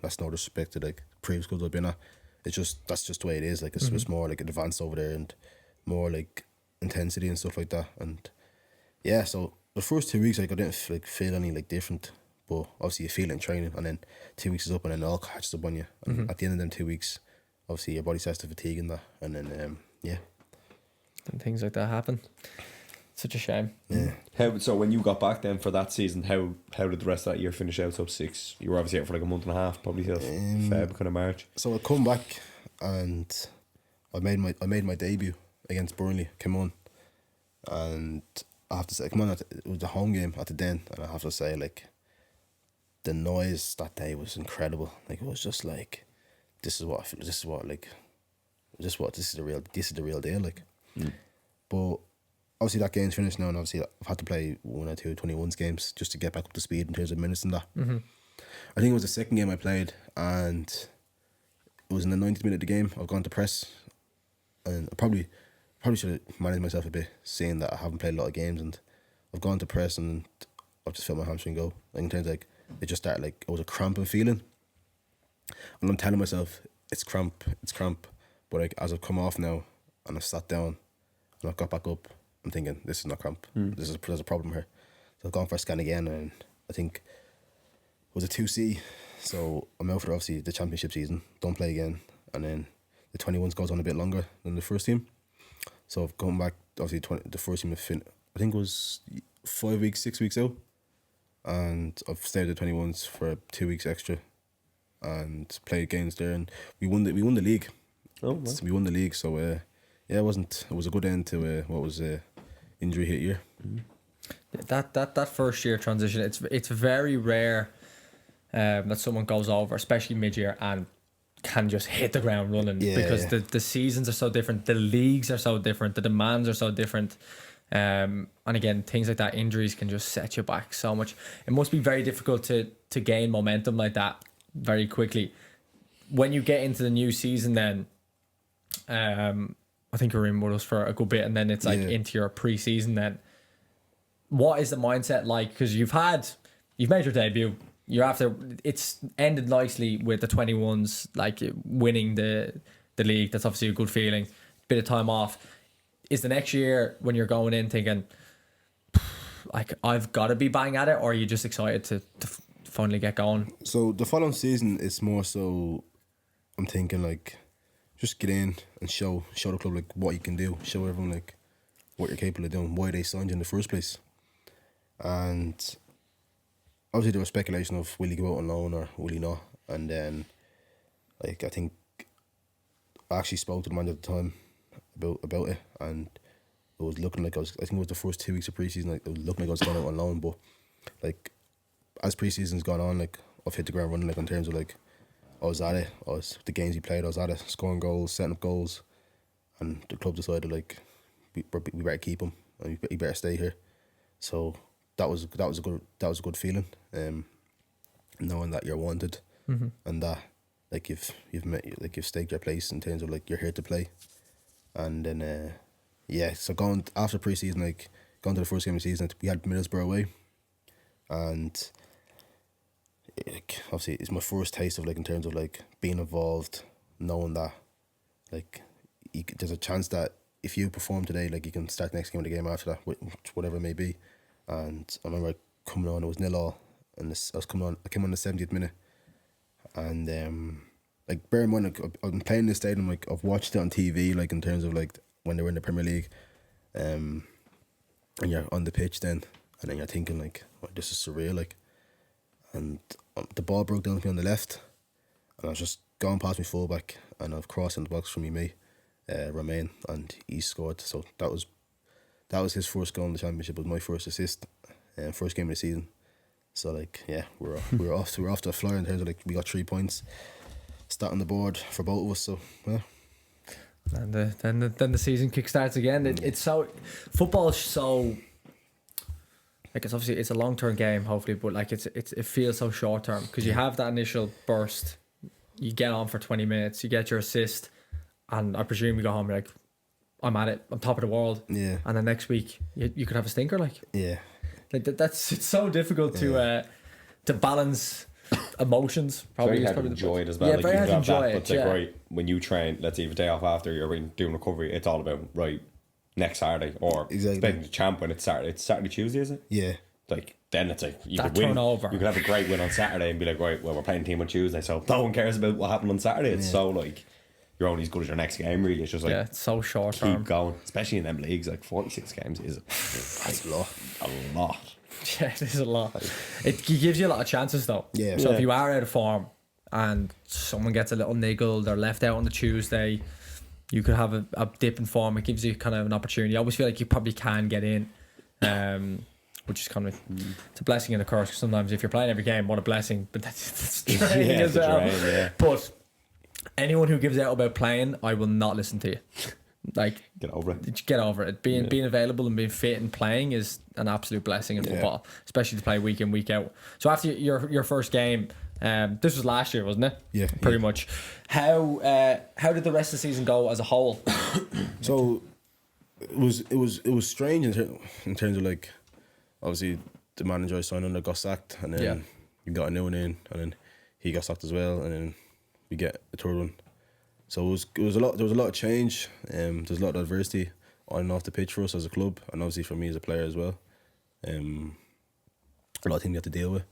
That's no disrespect to like previous clubs I've been at. It's just that's just the way it is. Like it's more like advanced over there and more like intensity and stuff like that. And yeah, so the first 2 weeks like I didn't like feel any like different, but obviously you feel it in training, and then 2 weeks is up, and then it all catches up on you. And at the end of them 2 weeks, obviously your body starts to fatigue and that, and then yeah. And things like that happen. Such a shame. Yeah. So when you got back then for that season, how did the rest of that year finish out? So 6, you were obviously out for like a month and a half, probably till Feb, kind of March. So I come back and I made my debut against Burnley. Came on, and I have to say, it was a home game at the Den, and I have to say, like, the noise that day was incredible. Like it was just like, this is the real deal. Like, but obviously that game's finished now, and obviously I've had to play 1 or 2 21s games just to get back up to speed in terms of minutes and that. I think it was the second game I played, and it was in the 90th minute of the game. I've gone to press, and I probably should have managed myself a bit, seeing that I haven't played a lot of games, and I've gone to press and I've just felt my hamstring go. Like in terms of, like, it just started, like, it was a cramping feeling, and I'm telling myself it's cramp, but like as I've come off now and I've sat down and I've got back up, I'm thinking this is not cramp. There's a problem here. So I've gone for a scan again, and I think it was a 2C. So I'm out for obviously the championship season. Don't play again, and then the 21s goes on a bit longer than the first team. So I've gone back. Obviously, the first team I think it was 5 weeks, 6 weeks out, and I've stayed at the 21s for 2 weeks extra, and played games there, and we won the league. Oh, wow. So we won the league. So it was a good end to what was injury hit year. That first year transition, it's very rare that someone goes over, especially mid-year, and can just hit the ground running, because the seasons are so different, the leagues are so different, the demands are so different, and again, things like that, injuries can just set you back so much. It must be very difficult to gain momentum like that very quickly. When you get into the new season, then I think you're in with us for a good bit, and then it's like into your pre-season. Then what is the mindset like? Because you've made your debut. It's ended nicely with the 21s, like winning the league. That's obviously a good feeling. Bit of time off. Is the next year when you're going in thinking, like, I've got to be bang at it, or are you just excited to finally get going? So the following season, it's more so I'm thinking like, just get in and show the club like what you can do, show everyone like what you're capable of doing, why they signed you in the first place. And obviously there was speculation of will he go out on loan or will he not, and then like I think I actually spoke to the manager at the time about it, and it was looking like I think it was the first 2 weeks of pre-season, like it was looking like I was going out on loan, but like as pre-season's gone on, like I've hit the ground running, like in terms of like I was at it, the games he played, I was at it, scoring goals, setting up goals, and the club decided like we better keep him and he better stay here. So that was a good feeling, knowing that you're wanted, and that like you've staked your place in terms of like you're here to play, and then so going after pre-season, like going to the first game of the season, we had Middlesbrough away, and like obviously it's my first taste of like in terms of like being involved, knowing that like there's a chance that if you perform today, like you can start the next game of the game after that, whatever it may be. And I remember coming on, it was 0-0, and I came on the 70th minute, and like bear in mind, like, I've been playing this stadium, like I've watched it on TV, like in terms of like when they were in the Premier League, and you're on the pitch then, and then you're thinking like, oh, this is surreal, like, and the ball broke down to me on the left, and I was just going past my fullback, and I've crossed in the box from me mate, Romain, and he scored. So that was his first goal in the championship. It was my first assist, first game of the season. So like we're off to a flyer in terms of like we got 3 points, stat on the board for both of us. So yeah. And then the season kickstarts again. It's so, football is so, like, it's obviously it's a long-term game hopefully, but like it feels so short-term because you have that initial burst, you get on for 20 minutes, you get your assist, and I presume you go home, you're like, I'm at it, I'm top of the world. Yeah. And then next week you could have a stinker, like. Yeah. Like it's so difficult to balance emotions. Probably very is hard probably to the enjoy it as well. Yeah, like very you hard to have enjoy that, it. but it's like, right, when you train, let's say you have a day off after you're doing recovery, it's all about right next Saturday, or expecting the champ when it's Saturday. It's Saturday, Tuesday, is it? Yeah. Like then it's like you That could win. turnover. You could have a great win on Saturday and be like, right, well, we're playing team on Tuesday, so no one cares about what happened on Saturday. It's so like you're only as good as your next game. Really, it's just like it's so short keep term. going, especially in them leagues. Like 46 games is That's a lot. a lot. Yeah, it is a lot. It gives you a lot of chances though. Yeah. So Yeah. if you are out of form and someone gets a little niggle, they're left out on the Tuesday, you could have a dip in form. It gives you kind of an opportunity. I always feel like you probably can get in, which is kind of it's a blessing and a curse. 'Cause sometimes if you're playing every game, what a blessing, but that's draining as well. Yeah. But anyone who gives out about playing, I will not listen to you. Like, Get over it. get over it. Being available and being fit and playing is an absolute blessing in football, especially to play week in, week out. So after your first game, this was last year, wasn't it? Yeah. Pretty much. How did the rest of the season go as a whole? So it was strange in terms of like, obviously the manager I signed under got sacked, and then we got a new one in, and then he got sacked as well, and then we get a third one. So it was a lot. There was a lot of change. There's a lot of adversity on and off the pitch for us as a club, and obviously for me as a player as well. a lot of things you have to deal with.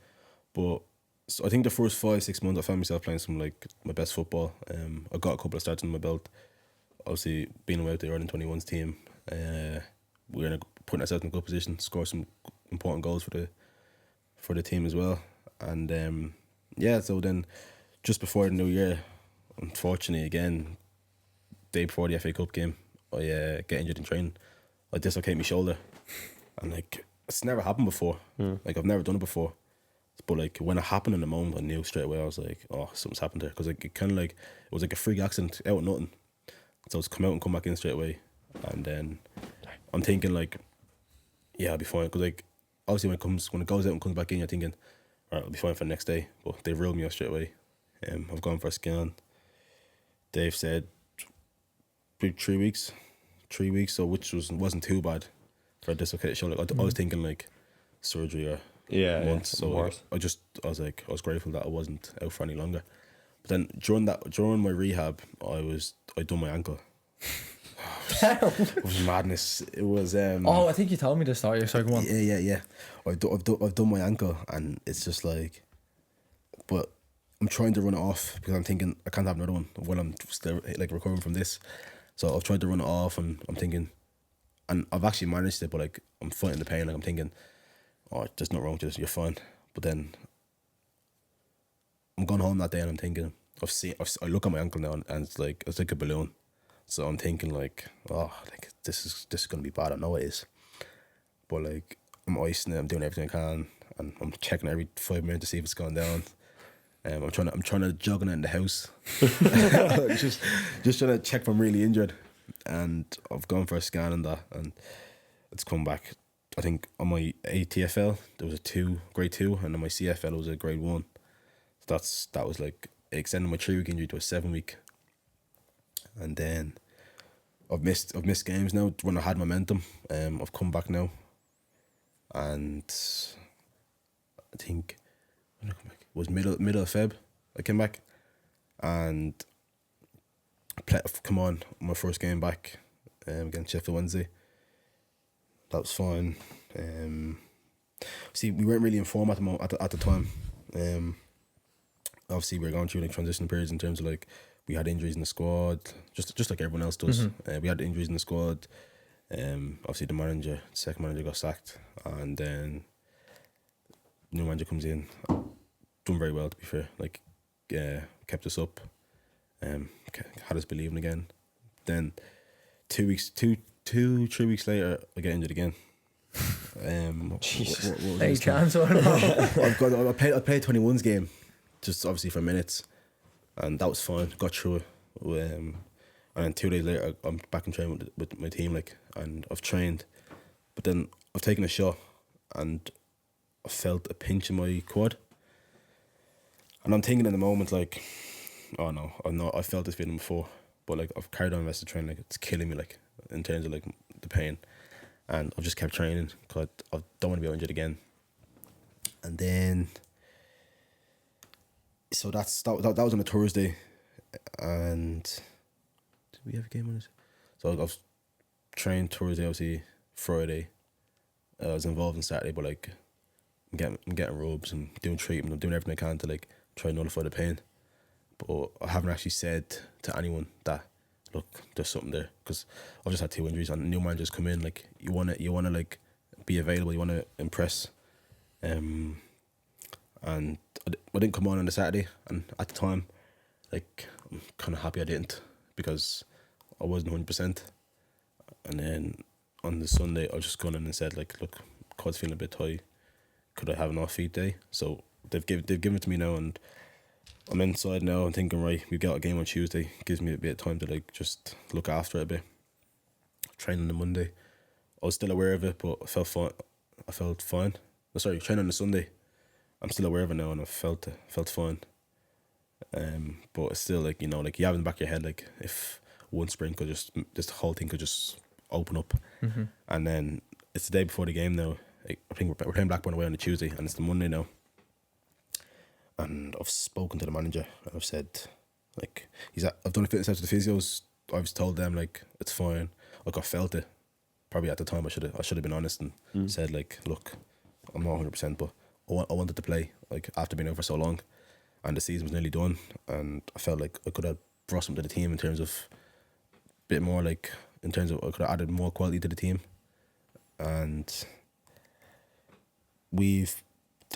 But so I think the first 5-6 months I found myself playing some like my best football. I got a couple of starts under my belt. Obviously, being away with the Ireland 21's team, we were putting ourselves in a good position, score some important goals for the team as well. And so then just before the new year, unfortunately again, day before the FA Cup game, I get injured in training. I dislocate my shoulder, and like it's never happened before. Like I've never done it before, but like when it happened in the moment, I knew straight away. I was like, oh, something's happened there, because like it kind of like it was like a freak accident out of nothing. So it's come out and come back in straight away, and then I'm thinking like, yeah, I'll be fine, because like obviously when it goes out and comes back in, you're thinking, all right, I'll be fine for the next day. But they ruled me out straight away. I've gone for a scan. Dave said 3 weeks, so which wasn't too bad for a dislocated shoulder. I was thinking like surgery or months. So like, I was grateful that I wasn't out for any longer. But then during my rehab, I done my ankle. It was madness. It was. I think you told me this story. So go on. Yeah. I've done my ankle, and it's just like, but I'm trying to run it off because I'm thinking I can't have another one while I'm still like recovering from this. So I've tried to run it off, and I'm thinking, and I've actually managed it, but like I'm fighting the pain. Like I'm thinking, oh, there's nothing wrong with this. You're fine. But then I'm going home that day, and I'm thinking, I look at my ankle now, and it's like a balloon. So I'm thinking like, oh, like this is gonna be bad. I know it is, but like I'm icing it. I'm doing everything I can, and I'm checking every 5 minutes to see if it's gone down. I'm trying to jog on it in the house, just trying to check if I'm really injured. And I've gone for a scan and that, and it's come back. I think on my ATFL there was a grade 2, and on my CFL it was a grade 1. So that was like extending my 3-week injury to a 7-week. And then I've missed games now when I had momentum. I've come back now, and I think when I come back, it was middle of Feb. I came back, and come on my first game back against Sheffield Wednesday. That was fine. See, we weren't really in form at the time. Obviously, we were going through like transition periods in terms of like we had injuries in the squad, just like everyone else does. We had injuries in the squad. Obviously, the second manager got sacked, and then new manager comes in, done very well to be fair. Like, kept us up, had us believing again. Then 3 weeks later, I get injured again. Jesus, any chance or no? I played 21's game, just obviously for minutes, and that was fine. Got through it. And then 2 days later, I'm back in training with my team, like, and I've trained, but then I've taken a shot, and I felt a pinch in my quad, and I'm thinking in the moment like, oh no, I felt this feeling before, but like I've carried on the rest of the training, like it's killing me, like in terms of like the pain, and I've just kept training because I don't want to be injured again. And then so that was on a Thursday, and did we have a game on it? So I was trained Thursday, obviously Friday. I was involved on Saturday, but like I'm getting rubs and doing treatment. I'm doing everything I can to like try and nullify the pain. But I haven't actually said to anyone that, look, there's something there, because I've just had 2 injuries, and new managers come in, like you wanna like be available, you wanna impress, and I didn't come on the Saturday, and at the time, like I'm kind of happy I didn't, because I wasn't 100%. And then on the Sunday, I just gone in and said like, look, quad's feeling a bit tight. Could I have an off-feet day? So they've given it to me now, and I'm inside now. I'm thinking, right, we've got a game on Tuesday. Gives me a bit of time to like just look after it a bit. Training on Monday, I was still aware of it, but I felt fine. Training on the Sunday, I'm still aware of it now, and I felt fine. But it's still like, you know, like you have in the back of your head, like if one sprint could this whole thing could just open up, and then it's the day before the game now. I think we're playing Blackburn away on the Tuesday, and it's the Monday now. And I've spoken to the manager, and I've said, like, I've done a fitness test with the physios. I've told them like it's fine. Like I felt it. Probably at the time I should have been honest and said like, look, I'm not 100%, but I wanted to play, like, after being out for so long, and the season was nearly done, and I felt like I could have brought something to the team in terms of I could have added more quality to the team, and we've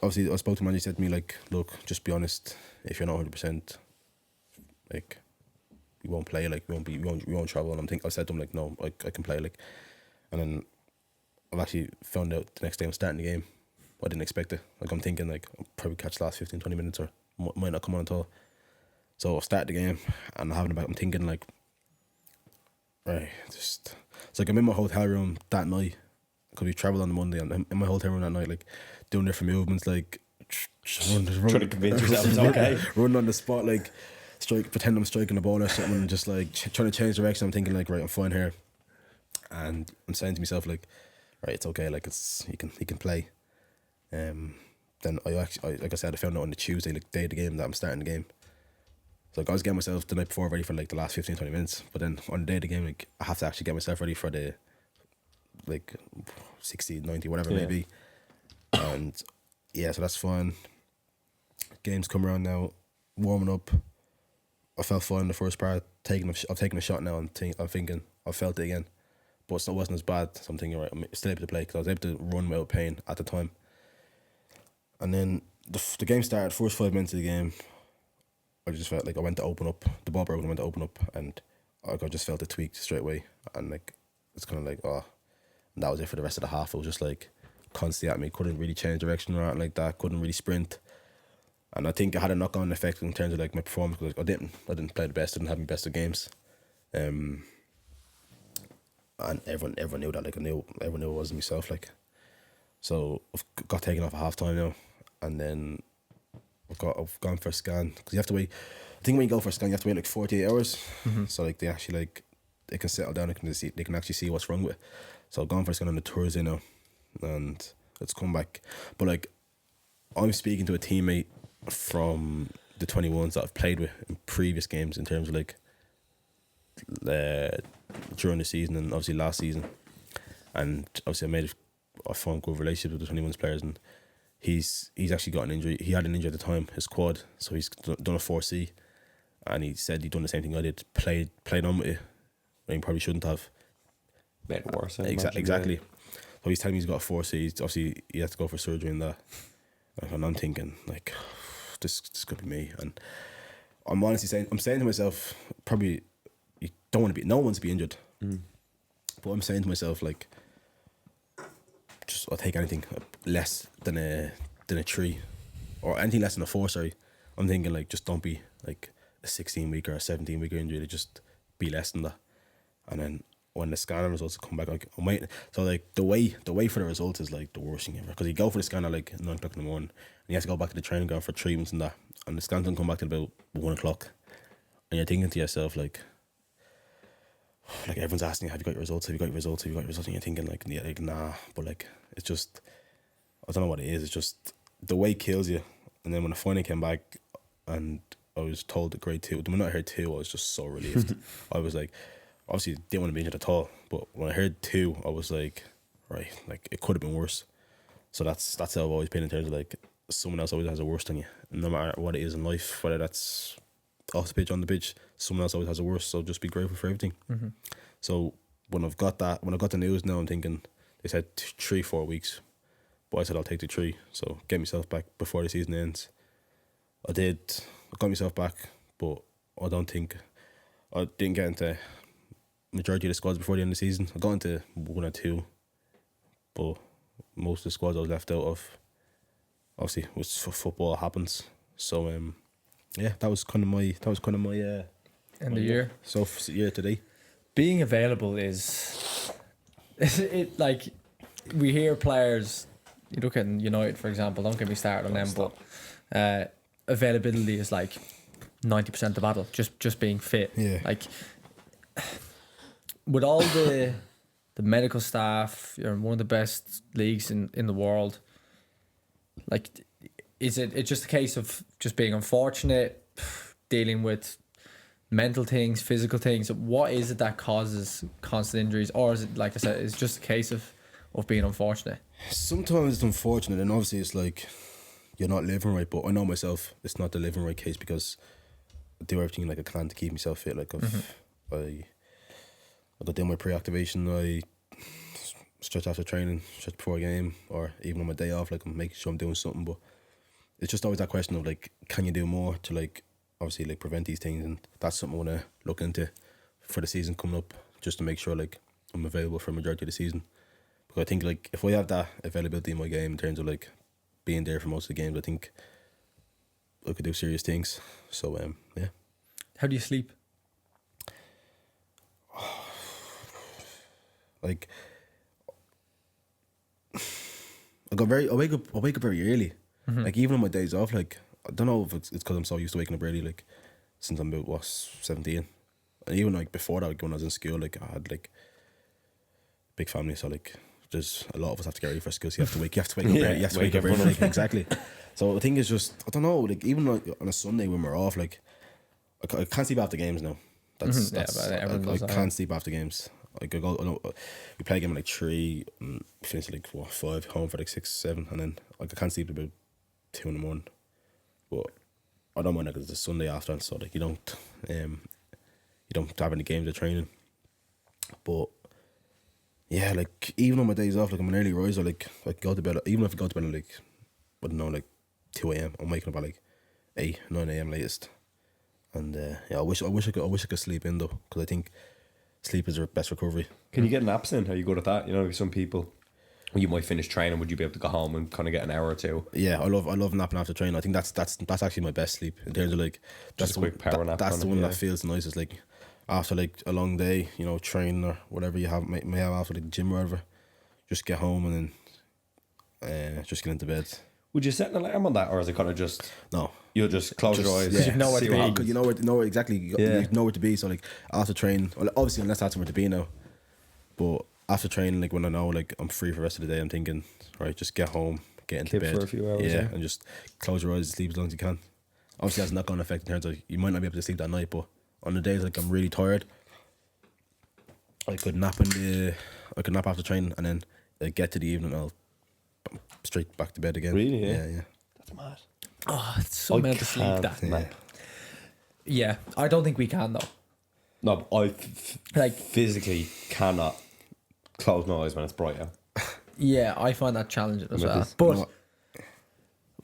obviously, I spoke to him and he said to me, like, look, just be honest, if you're not 100%, like, you won't play, like, we won't travel. And I said to him, like, no, I can play, like, and then I've actually found out the next day I'm starting the game. I didn't expect it. Like, I'm thinking, like, I'll probably catch the last 15, 20 minutes or might not come on at all. So I've started the game and I'm thinking, like, right, it's like I'm in my hotel room that night because we travelled on the Monday, and I'm in my hotel room that night, like, doing different movements, like, trying to convince yourself it's okay. Running on the spot, like, pretend I'm striking the ball or something, and just, like, trying to change direction. I'm thinking, like, right, I'm fine here. And I'm saying to myself, like, right, it's okay, like, he can play. Then like I said, I found out on the Tuesday, like, day of the game, that I'm starting the game. So, like, I was getting myself the night before ready for, like, the last 15, 20 minutes. But then on the day of the game, like, I have to actually get myself ready for the, like, 60, 90, whatever it may be. And yeah, so that's fine. Games come around now, warming up. I felt fine in the first part. I've taken a shot now, and I'm thinking I felt it again, but it wasn't as bad. So I'm thinking, right, I'm still able to play because I was able to run without pain at the time. And then the game started. First 5 minutes of the game, I just felt like I went to open up. The ball broke and I went to open up, and I just felt it tweaked straight away. And, like, it's kind of like, and that was it for the rest of the half. It was just, like, constantly at me. Couldn't really change direction or anything like that. Couldn't really sprint. And I think it had a knock-on effect in terms of, like, my performance, because, like, I didn't play the best. I didn't have my best of games. And everyone knew that. Like, everyone knew it wasn't myself. Like, so I've got taken off at half time now, and then I've gone for a scan, because you have to wait. I think when you go for a scan, you have to wait like 48 hours. So, like, they actually, like, they can settle down. They can actually see what's wrong with it. So I've gone for a scan on the Thursday now, and it's come back. But, like, I'm speaking to a teammate from the 21s that I've played with in previous games, in terms of, like, during the season and obviously last season. And obviously I made a phone good relationship with the 21s players, and he's actually got an injury. He had an injury at the time, his quad, so he's done a 4C, and he said he'd done the same thing I did, played on with it when he probably shouldn't have. Made it worse. Exactly. So he's telling me he's got a 4C. Obviously he has to go for surgery and that. And I'm thinking, like, this could be me. And I'm honestly saying to myself, probably, you don't want to be, no one wants to be injured. But I'm saying to myself, like, just, I'll take anything less than a 3, or anything less than a 4, sorry. I'm thinking, like, just don't be, like, a 16-week or a 17-week injury, to just be less than that. And then when the scanning results come back, like, I'm waiting. So, like, the way for the results is, like, the worst thing ever, because you go for the scan at, like, 9 o'clock in the morning, and you have to go back to the training ground for treatments and that, and the scan doesn't come back till about 1 o'clock, and you're thinking to yourself, like, everyone's asking you, have you got your results? And you're thinking, like, yeah, like, nah. But, like, it's just, I don't know what it is. It's just the weight kills you. And then when I finally came back and I was told that grade 2, when I heard 2, I was just so relieved. I was like, obviously didn't want to be injured at all, but when I heard 2, I was like, right, like, it could have been worse. So that's how I've always been, in terms of, like, someone else always has it worse than you, no matter what it is in life, whether that's off the pitch, on the pitch, someone else always has it worse. So just be grateful for everything. So when I got the news now, I'm thinking, they said 3-4 weeks, but I said I'll take the 3. So get myself back before the season ends. I got myself back, but I didn't get into majority of the squads before the end of the season. I got into 1 or 2, but most of the squads I was left out of. Obviously, was for football, it happens. So yeah, that was kind of my end of year. So yeah, today. Being available is it, like, we hear players, you look at United, for example, don't get me started on them, but availability is like 90% of the battle, just being fit. Yeah. Like, with all the medical staff, you're in one of the best leagues in the world. Like, it's just a case of just being unfortunate, dealing with mental things, physical things? What is it that causes constant injuries? Or is it, like I said, it's just a case of being unfortunate? Sometimes it's unfortunate, and obviously it's like, you're not living right. But I know myself, it's not the living right case because I do everything like I can to keep myself fit. Like I do my pre-activation. I stretch after training, stretch before a game, or even on my day off. Like I'm making sure I'm doing something. But it's just always that question of like, can you do more to like obviously like prevent these things? And that's something I want to look into for the season coming up, just to make sure like I'm available for a majority of the season. Because I think like if I have that availability in my game in terms of like being there for most of the games, I think I could do serious things. So yeah. How do you sleep? Like I wake up very early. Like even on my days off, like I don't know if it's because I'm so used to waking up early, like since I'm about 17. And even like before that, like, when I was in school, like I had like big family, so like there's a lot of us have to get ready for school. So you have to wake up early. You have to wake up early, like, exactly. So the thing is just I don't know, like even like on a Sunday when we're off, like I can't sleep after games now. That's I can't sleep after games. Like we play a game at like 3, and finish at like 5, home for like 6, 7, and then like I can't sleep about 2 in the morning. But I don't mind, like it's a Sunday after, so like you don't have any games or training. But yeah, like even on my days off, like I'm an early riser. Like I go to bed, even if I go to bed at like I don't know, like 2 a.m. I'm waking up at like 8, 9 a.m. latest. And yeah, I wish I could sleep in though, because I think sleep is your best recovery. Can you get naps in? Are you good at that? You know, some people, you might finish training. Would you be able to go home and kind of get an hour or two? Yeah, I love napping after training. I think that's actually my best sleep in terms of like Just a quick power nap. That's the one that feels the nicest. Like after like a long day, you know, training or whatever you have may have after the gym or whatever, just get home and then just get into bed. Would you set an alarm on that, or is it kind of just no? You'll just close your eyes. Yeah. You know where to be. Because you know where exactly. You know where to be. So like after training, well, obviously unless that's somewhere to be now. But after training, like when I know like I'm free for the rest of the day, I'm thinking, right, just get home, get into bed for a few hours, yeah, and just close your eyes and sleep as long as you can. Obviously, that's not going to affect in terms of you might not be able to sleep that night, but on the days like I'm really tired, I could nap after training, and then get to the evening, I'll straight back to bed again. Really? Yeah. That's mad. Oh, it's so meant to sleep that. Yeah. Yeah, I don't think we can though. No, I Like- physically cannot close my eyes when it's bright out. Yeah, I find that challenging as With well. this- But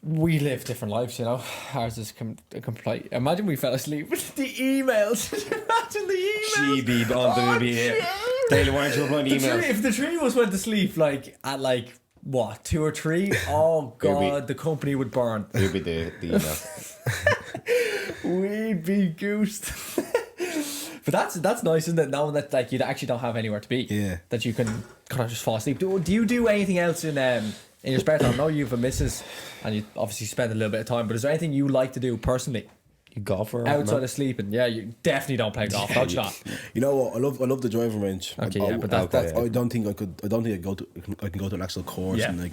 we live different lives, you know. Ours is a complete. Imagine we fell asleep with the emails. Imagine the emails. GB on the shit. Daily, why aren't you replying to emails? If the three of us went to sleep like at like what 2 or 3, oh god, the company would burn. It would be the email. We'd be goosed. But that's nice, isn't it? Knowing that like you actually don't have anywhere to be. Yeah. That you can kind of just fall asleep. Do you do anything else in your spare time? I know you have a missus, and you obviously spend a little bit of time. But is there anything you like to do personally You golf or outside of sleeping? Yeah, you definitely don't play golf. Don't you not? You know what? I love the driving range. Okay, I, yeah, but that's I don't think I could. I don't think I can go to an actual course Yeah. and like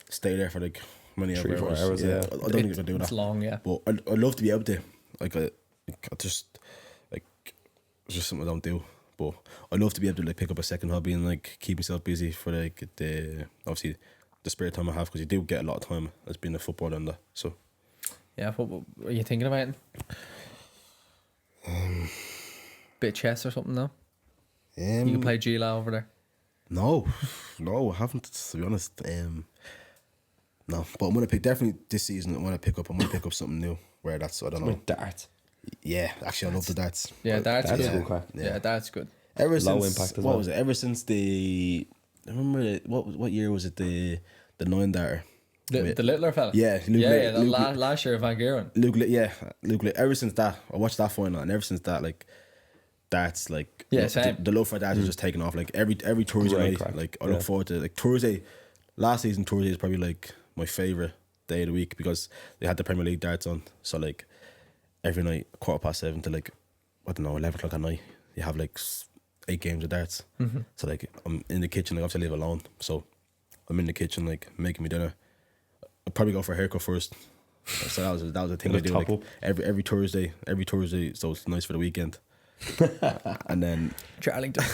stay there for like many 3 or 4 hours. Yeah, I don't think I could do It's that. long, yeah. But I love to be out there. Like I just like it's just something I don't do. But I love to be able to like pick up a second hobby and like keep myself busy for like the obviously the spare time I have, because you do get a lot of time as being a footballer and that. So Yeah, what are you thinking about? Bit of chess or something, no? You can play Gila over there. No, I haven't, to be honest. No, but I'm gonna pick definitely this season. I'm gonna pick up something new. Where that's I don't know. With darts. Yeah, actually, I love the darts. Yeah, darts That's good. cool crack. Yeah, darts good. Ever Low since impact as what well. was it? Ever since I remember what year was it? The 9 darter. The littler fella. Yeah, Last year, Van Geeren. Luke. Ever since that, I watched that final, and ever since that, like darts, like Yeah, the same. love for darts is just taking off. Like every Thursday Great night, crack. like I look forward to like Thursday. Last season Thursday is probably like my favorite day of the week because they had the Premier League darts on. So like every night, 7:15 to like I don't know 11 o'clock at night, you have like 8 games of darts. So like I'm in the kitchen. Like obviously I live alone, so I'm in the kitchen like making me dinner. I'd probably go for a haircut first. So that was the thing I do top like up. every Thursday. So it's nice for the weekend. And then Charlington.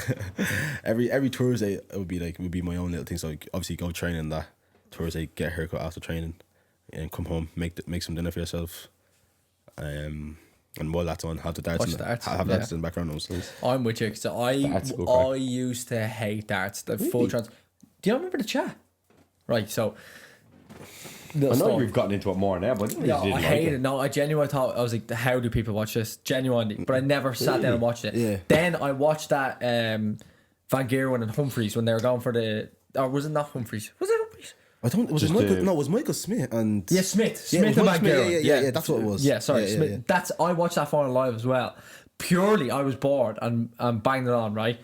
every Thursday it would be my own little thing. So like, obviously go training that Thursday, get a haircut after training, and come home, make some dinner for yourself. And while that's on, have the darts. Watch darts, Have yeah. darts in the background. Also. I'm with you. So Darts are good I crack. used to hate darts. The full trans. Do you remember the chat? Right. So. I know you've gotten into it more now, but Yeah, you didn't I like hate it. it. No, I genuinely thought, I was like, how do people watch this? Genuinely. But I never sat down and watched it. Yeah. Then I watched that Van Geeren and Humphreys when they were going for the. Or was it not Humphreys? Was it Humphreys? I don't. Was it Just Michael? the- No, it was Michael Smith and Yeah, Smith. Yeah, Smith it and was Van Smith, Geeren. yeah, that's what it was. Yeah, sorry. Yeah, Smith. yeah. That's I watched that final live as well. Purely, I was bored and banged it on, right?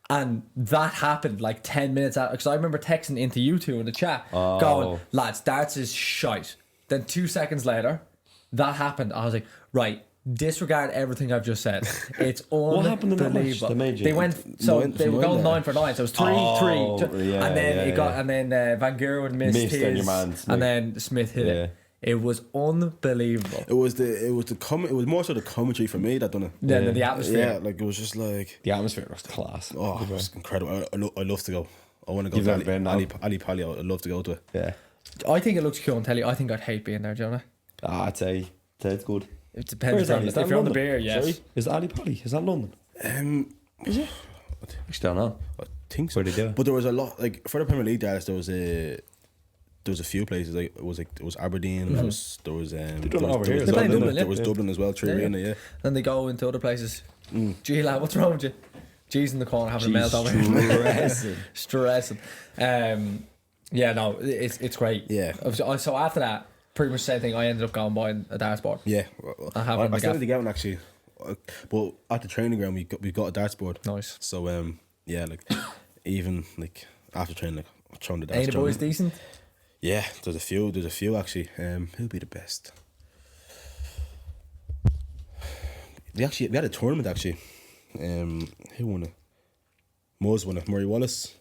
And that happened like 10 minutes out. Because I remember texting into you two in the chat going, lads, darts is shite. Then 2 seconds later, that happened. I was like, right, disregard everything I've just said. It's unbelievable. What happened in that match that made you- They went, so Nine- they were nine going there. 9 for 9. So it was 3 Oh, 3. yeah, and then yeah, it got, yeah. and then Van Geeren missed Missed his, and your man Smith. and then Smith hit Yeah. it. It was unbelievable. It was more so the commentary for me that done it. Then the atmosphere. Yeah, like it was just like, The atmosphere was class. oh, it was incredible. I love to go. I want to go You've to never been, no? Ali Pali. I'd love to go to it. Yeah. I think it looks cool on telly. I think I'd hate being there, Jonah. I'd say it's good. It depends. Where's that? Is that If you're on the London? beer, yes. Sorry? Is that Ali Pali? Is that London? Is it? Actually, don't know. I think so. Where they do it? But there was a lot like for the Premier League guys. There was a few places like it was Aberdeen. There was done it there over was here as well, Dublin. Dublin, There was yeah. Dublin as well. Tree Arena, yeah. Then they go into other places. Gee, lad, what's wrong with you? G's in the corner having a melt over here. Stressing. Stressing. Yeah, no, it's great. Yeah. So after that, pretty much the same thing. I ended up going buying a darts board. Yeah, I have it in the I still gaff. need to get one actually. But at the training ground, we got a darts board. Nice. So yeah, like even like after training, like I'm throwing the darts. Ain't the boys throwing- decent? Yeah, there's a few actually. Who'd be the best? We had a tournament actually. Who won it? Moz won it. Murray Wallace.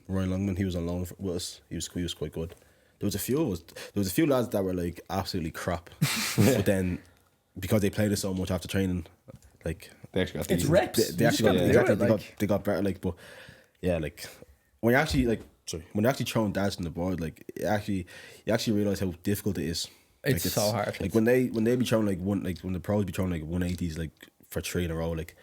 Ryan Longman, he was on loan with us. He was quite good. There was a few of us. There was a few lads that were like absolutely crap, but then because they played it so much after training, like They actually got It's decent. reps. they You actually got just gotta do it, they got better. Like, but yeah, like when you're actually when you're actually throwing darts on the board, like you actually realize how difficult it is. It's Like, so hard. Like when they be throwing when the pros be throwing like 180s like for 3 in a row, like,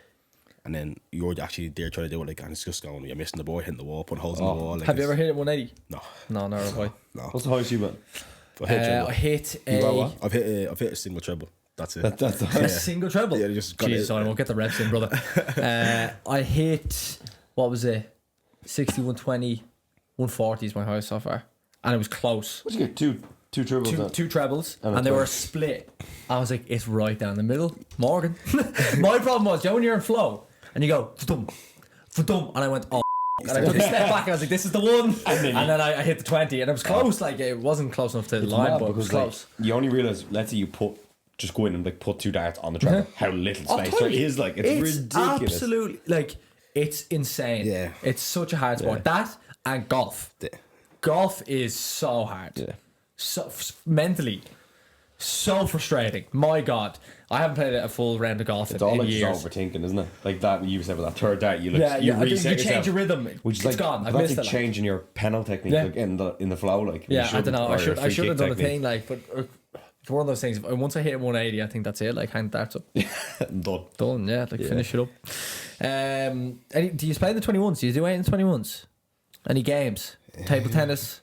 and then you're actually there trying to do it, like, and it's just going, you're missing the board, hitting the wall, putting holes in the wall. Like, Have you ever it's- hit it 180? No, No, never have I. no. What's the highest you went? I've hit, treble. I hit You got a what? I've hit a single treble. That's it. That's the a highest. single treble. Yeah, they just got Jesus, it. I won't get the reps in, brother. I hit, what was it? 60, 120, 140 is my highest so far, and it was close. What'd you get? Two triples. Two trebles, And a and they were twelve. split. I was like, it's right down the middle. Morgan. My problem was, when you're in flow and you go, fa-dum, fa-dum, and I went, oh, and I took a step back and I was like, this is the one. And then I hit the 20, and it was close. Like, it wasn't close enough to the line, Mad but it was because, like, close. you only realise, let's say you just go in and like put 2 darts on the treble, how little I'll space tell there you, is. Like, it's ridiculous. Absolutely, like, it's insane. Yeah. It's such a hard sport. That and golf. Yeah. Golf is so hard. Yeah. So mentally, so frustrating. My God, I haven't played a full round of golf It's in all like years. just overthinking, isn't it? Like that you said with that third dart, you like Yeah, you yeah. reset You yourself, change your rhythm. which is It's like gone. I've that's missed like it. Like. changing your penalty technique Yeah. like in the flow. Like you Yeah, I shouldn't, don't know. or I your should free have kick done a technique. thing like, but it's one of those things. Once I hit 180, I think that's it. Like hang darts up, Done. done. Yeah, like finish it up. Do you play the 21s? Do you do 8 and 21s? Any games? Table tennis.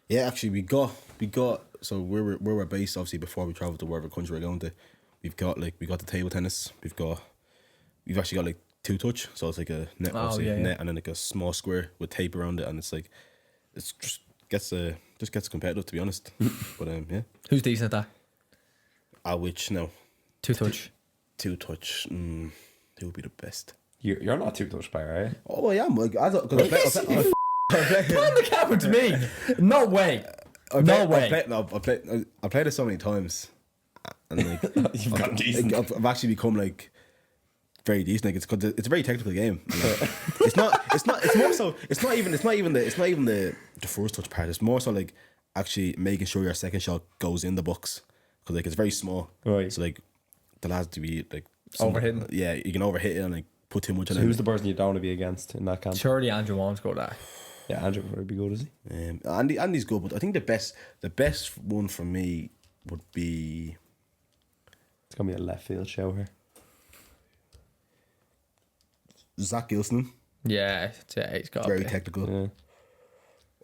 Yeah, actually, we got so where we're based. Obviously, before we travel to wherever country we're going to, we got the table tennis. We've actually got like 2-touch, so it's like a net, obviously, yeah, yeah. net, and then like a small square with tape around it, and it's like it's just gets competitive, to be honest. But yeah, Who's decent at that? which no 2-touch. 2-touch. Who would be the best? You're not a 2-touch player, are you? Oh, well, yeah, because I play. Turn the camera to me. No way. No way. I played it so many times, and like You've got decent. I've actually become like very decent. Like it's a very technical game. Like, it's more so. It's not even the first touch part. It's more so like actually making sure your second shot goes in the box, because like it's very small. Right. So like the lads to be like Overhitting. Yeah, you can overhit it and like put too much on So it. who's the person you don't want to be against in that camp? Surely Andrew Wong's go there. Yeah, Andrew would be good, is he? Andy's good, but I think the best one for me would be. It's gonna be a left field show here. Zach Gilson. Yeah, he's got Very technical. Yeah.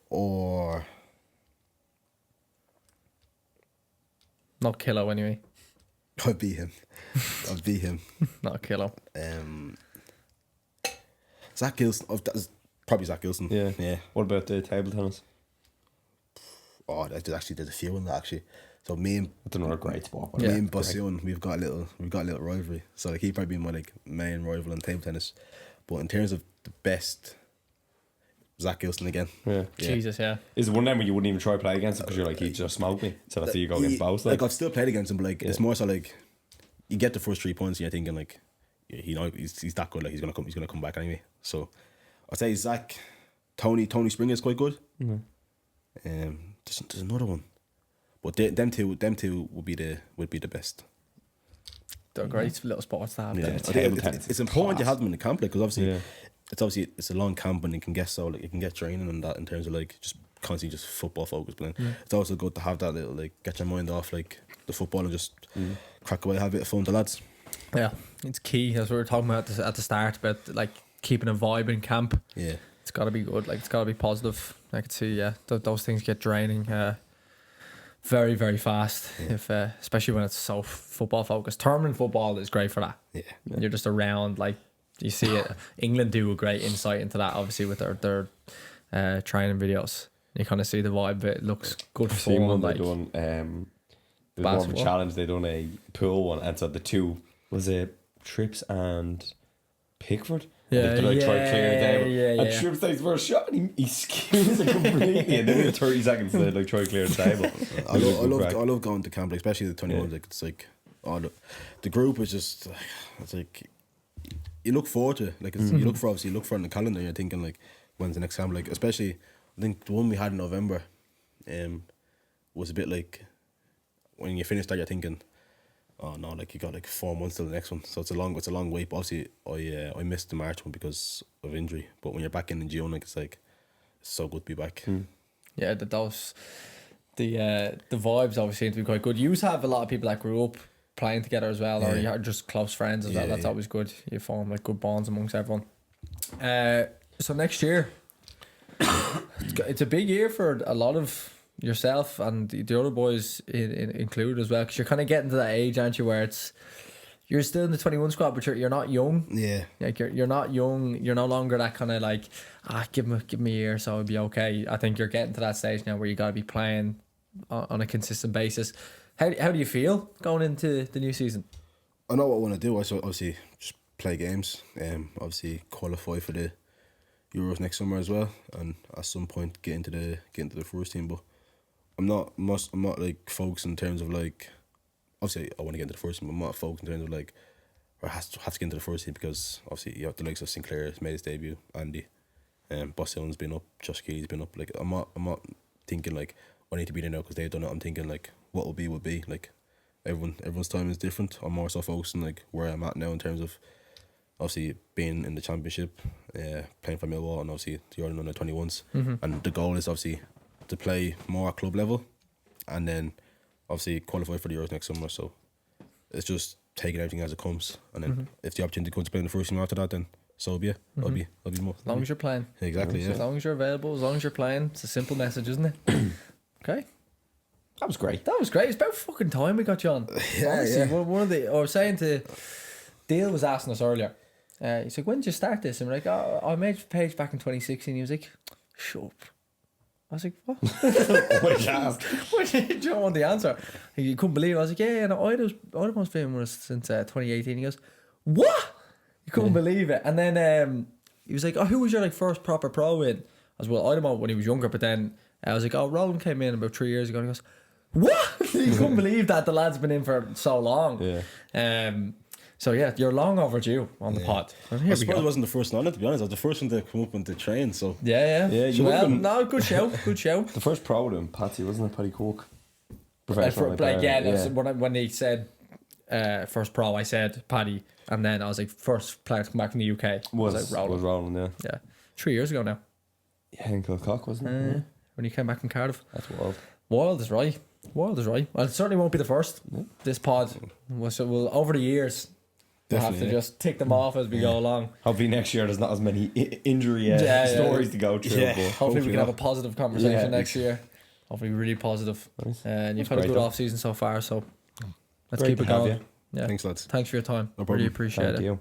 Or not Kilo anyway. I'd be him. Not Kilo. Zach Gilson. Oh, that's probably Zach Gilson. Yeah. What about the table tennis? Oh, there's a few in that actually. So me and That's another great sport. me and Bossione, we've got a little rivalry. So like he probably be my like main rival in table tennis. But in terms of the best, Zach Gilson again. Yeah. Jesus, yeah. Is it one of them where you wouldn't even try to play against him because you're like, he just smoked me? So that's you go against both. Like I've still played against him, but like it's more so like you get the first 3 points and you're thinking like, he's that good. Like he's gonna come back anyway. So I'd say Zach, Tony Springer is quite good. There's another one, but them two would be the best. They're great little sports to have. Yeah, Yeah. I think it's important to have them in the camp because obviously, Yeah. it's a long camp and you can get training and that in terms of like just constantly just football focused. But then it's also good to have that little like get your mind off like the football and just crack away, have a bit of fun with the lads. Yeah, it's key as we were talking about at the start about like keeping a vibe in camp. Yeah, It's got to be good. Like it's got to be positive. I could see, those things get draining very, very fast. If especially when it's so football focused. Tournament football is great for that. yeah. You're just around, like you see it. England do a great insight into that, obviously with their training videos. You kind of see the vibe. It looks good for Seen one like they done. It was more of a basketball. challenge. They done a pool one, and so the two was it Trips and Pickford. Yeah, And they like try to clear the table. yeah. And Trips takes the first shot and he skews it completely. And then in 30 seconds they like try to clear the table. I love going to camp, like, especially the 21s. Like it's like the group is just it's like you look forward to it. Like it's, you look for it in the calendar. You're thinking like when's the next camp? Like especially I think the one we had in November, was a bit like when you finish that you're thinking, oh no, like you got like 4 months till the next one. So it's a long wait. But obviously I missed the March one because of injury. But when you're back in June, like it's so good to be back. Yeah, the vibes obviously seem to be quite good. You have a lot of people that grew up playing together as well, or you're just close friends as well. That's always good. You form like good bonds amongst everyone. So next year, it's a big year for a lot of yourself and the other boys included as well, because you're kind of getting to that age, aren't you, where you're still in the 21 squad, but you're not young. Yeah. Like you're not young. You're no longer that kind of like, give me a year so it'll be okay. I think you're getting to that stage now where you got to be playing on a consistent basis. How do you feel going into the new season? I know what I want to do. I obviously just play games. Obviously qualify for the Euros next summer as well, and at some point get into the first team. But I'm not like focused in terms of like, obviously I want to get into the first team, but I'm not focused in terms of like, or have to get into the first team, because obviously you have the likes of Sinclair has made his debut, Andy, Bossillon's been up, Josh Keely's been up. Like I'm not thinking like I need to be there now because they've done it. I'm thinking like what will be. Like everyone's time is different. I'm more so focused on like where I'm at now in terms of obviously being in the championship, playing for Millwall, and obviously the Ireland under 21s. And the goal is obviously to play more at club level, and then obviously qualify for the Euros next summer. So it's just taking everything as it comes, and then if the opportunity comes to play in the first team after that, then so be it. I'll be more. As long as you're playing. Exactly. Yeah. As long as you're available, as long as you're playing. It's a simple message, isn't it? Okay. That was great. That was great. It's about fucking time we got you on. Honestly, yeah. One of the, I was saying to Dale was asking us earlier. He's like, when did you start this? And we're like, oh, I made the page back in 2016. He was like, shut up. I was like, what? What did you want the answer? He couldn't believe it. I was like, yeah, no, Aidomo's been with us since 2018. He goes, what? You couldn't believe it. And then he was like, oh, who was your like first proper pro in? I was, well, Aidomo when he was younger, but then I was like, oh, Roland came in about 3 years ago. And he goes, what? He couldn't believe that the lad's been in for so long. Yeah. So yeah, you're long overdue on the pod. And here I we suppose I go. wasn't the first on it, to be honest. I was the first one to come up and to train. So Yeah. you Well, would've been- no, good show. Good show. The first pro with him, Patsy, wasn't it? Paddy Cook. Like, player. that's when they said first pro, I said Paddy, and then I was like, first player to come back from the UK. Was like Roland. Roland, yeah. Yeah, 3 years ago now. Yeah, in Kilcock, wasn't it? when you came back from Cardiff. That's wild. Wild is right. Wild is right. Well, it certainly won't be the first. This pod will over the years. We'll have to Definitely, just tick them off as we go along. Hopefully next year there's not as many injury stories to go through. Yeah. But Hopefully we can have a positive conversation Yeah. next year. Hopefully really positive. Nice. And you've That's had a great good though. off season so far, so let's Great keep to it have going. you. Yeah. Thanks, lads. Thanks for your time. No problem. Really appreciate Thank it. you.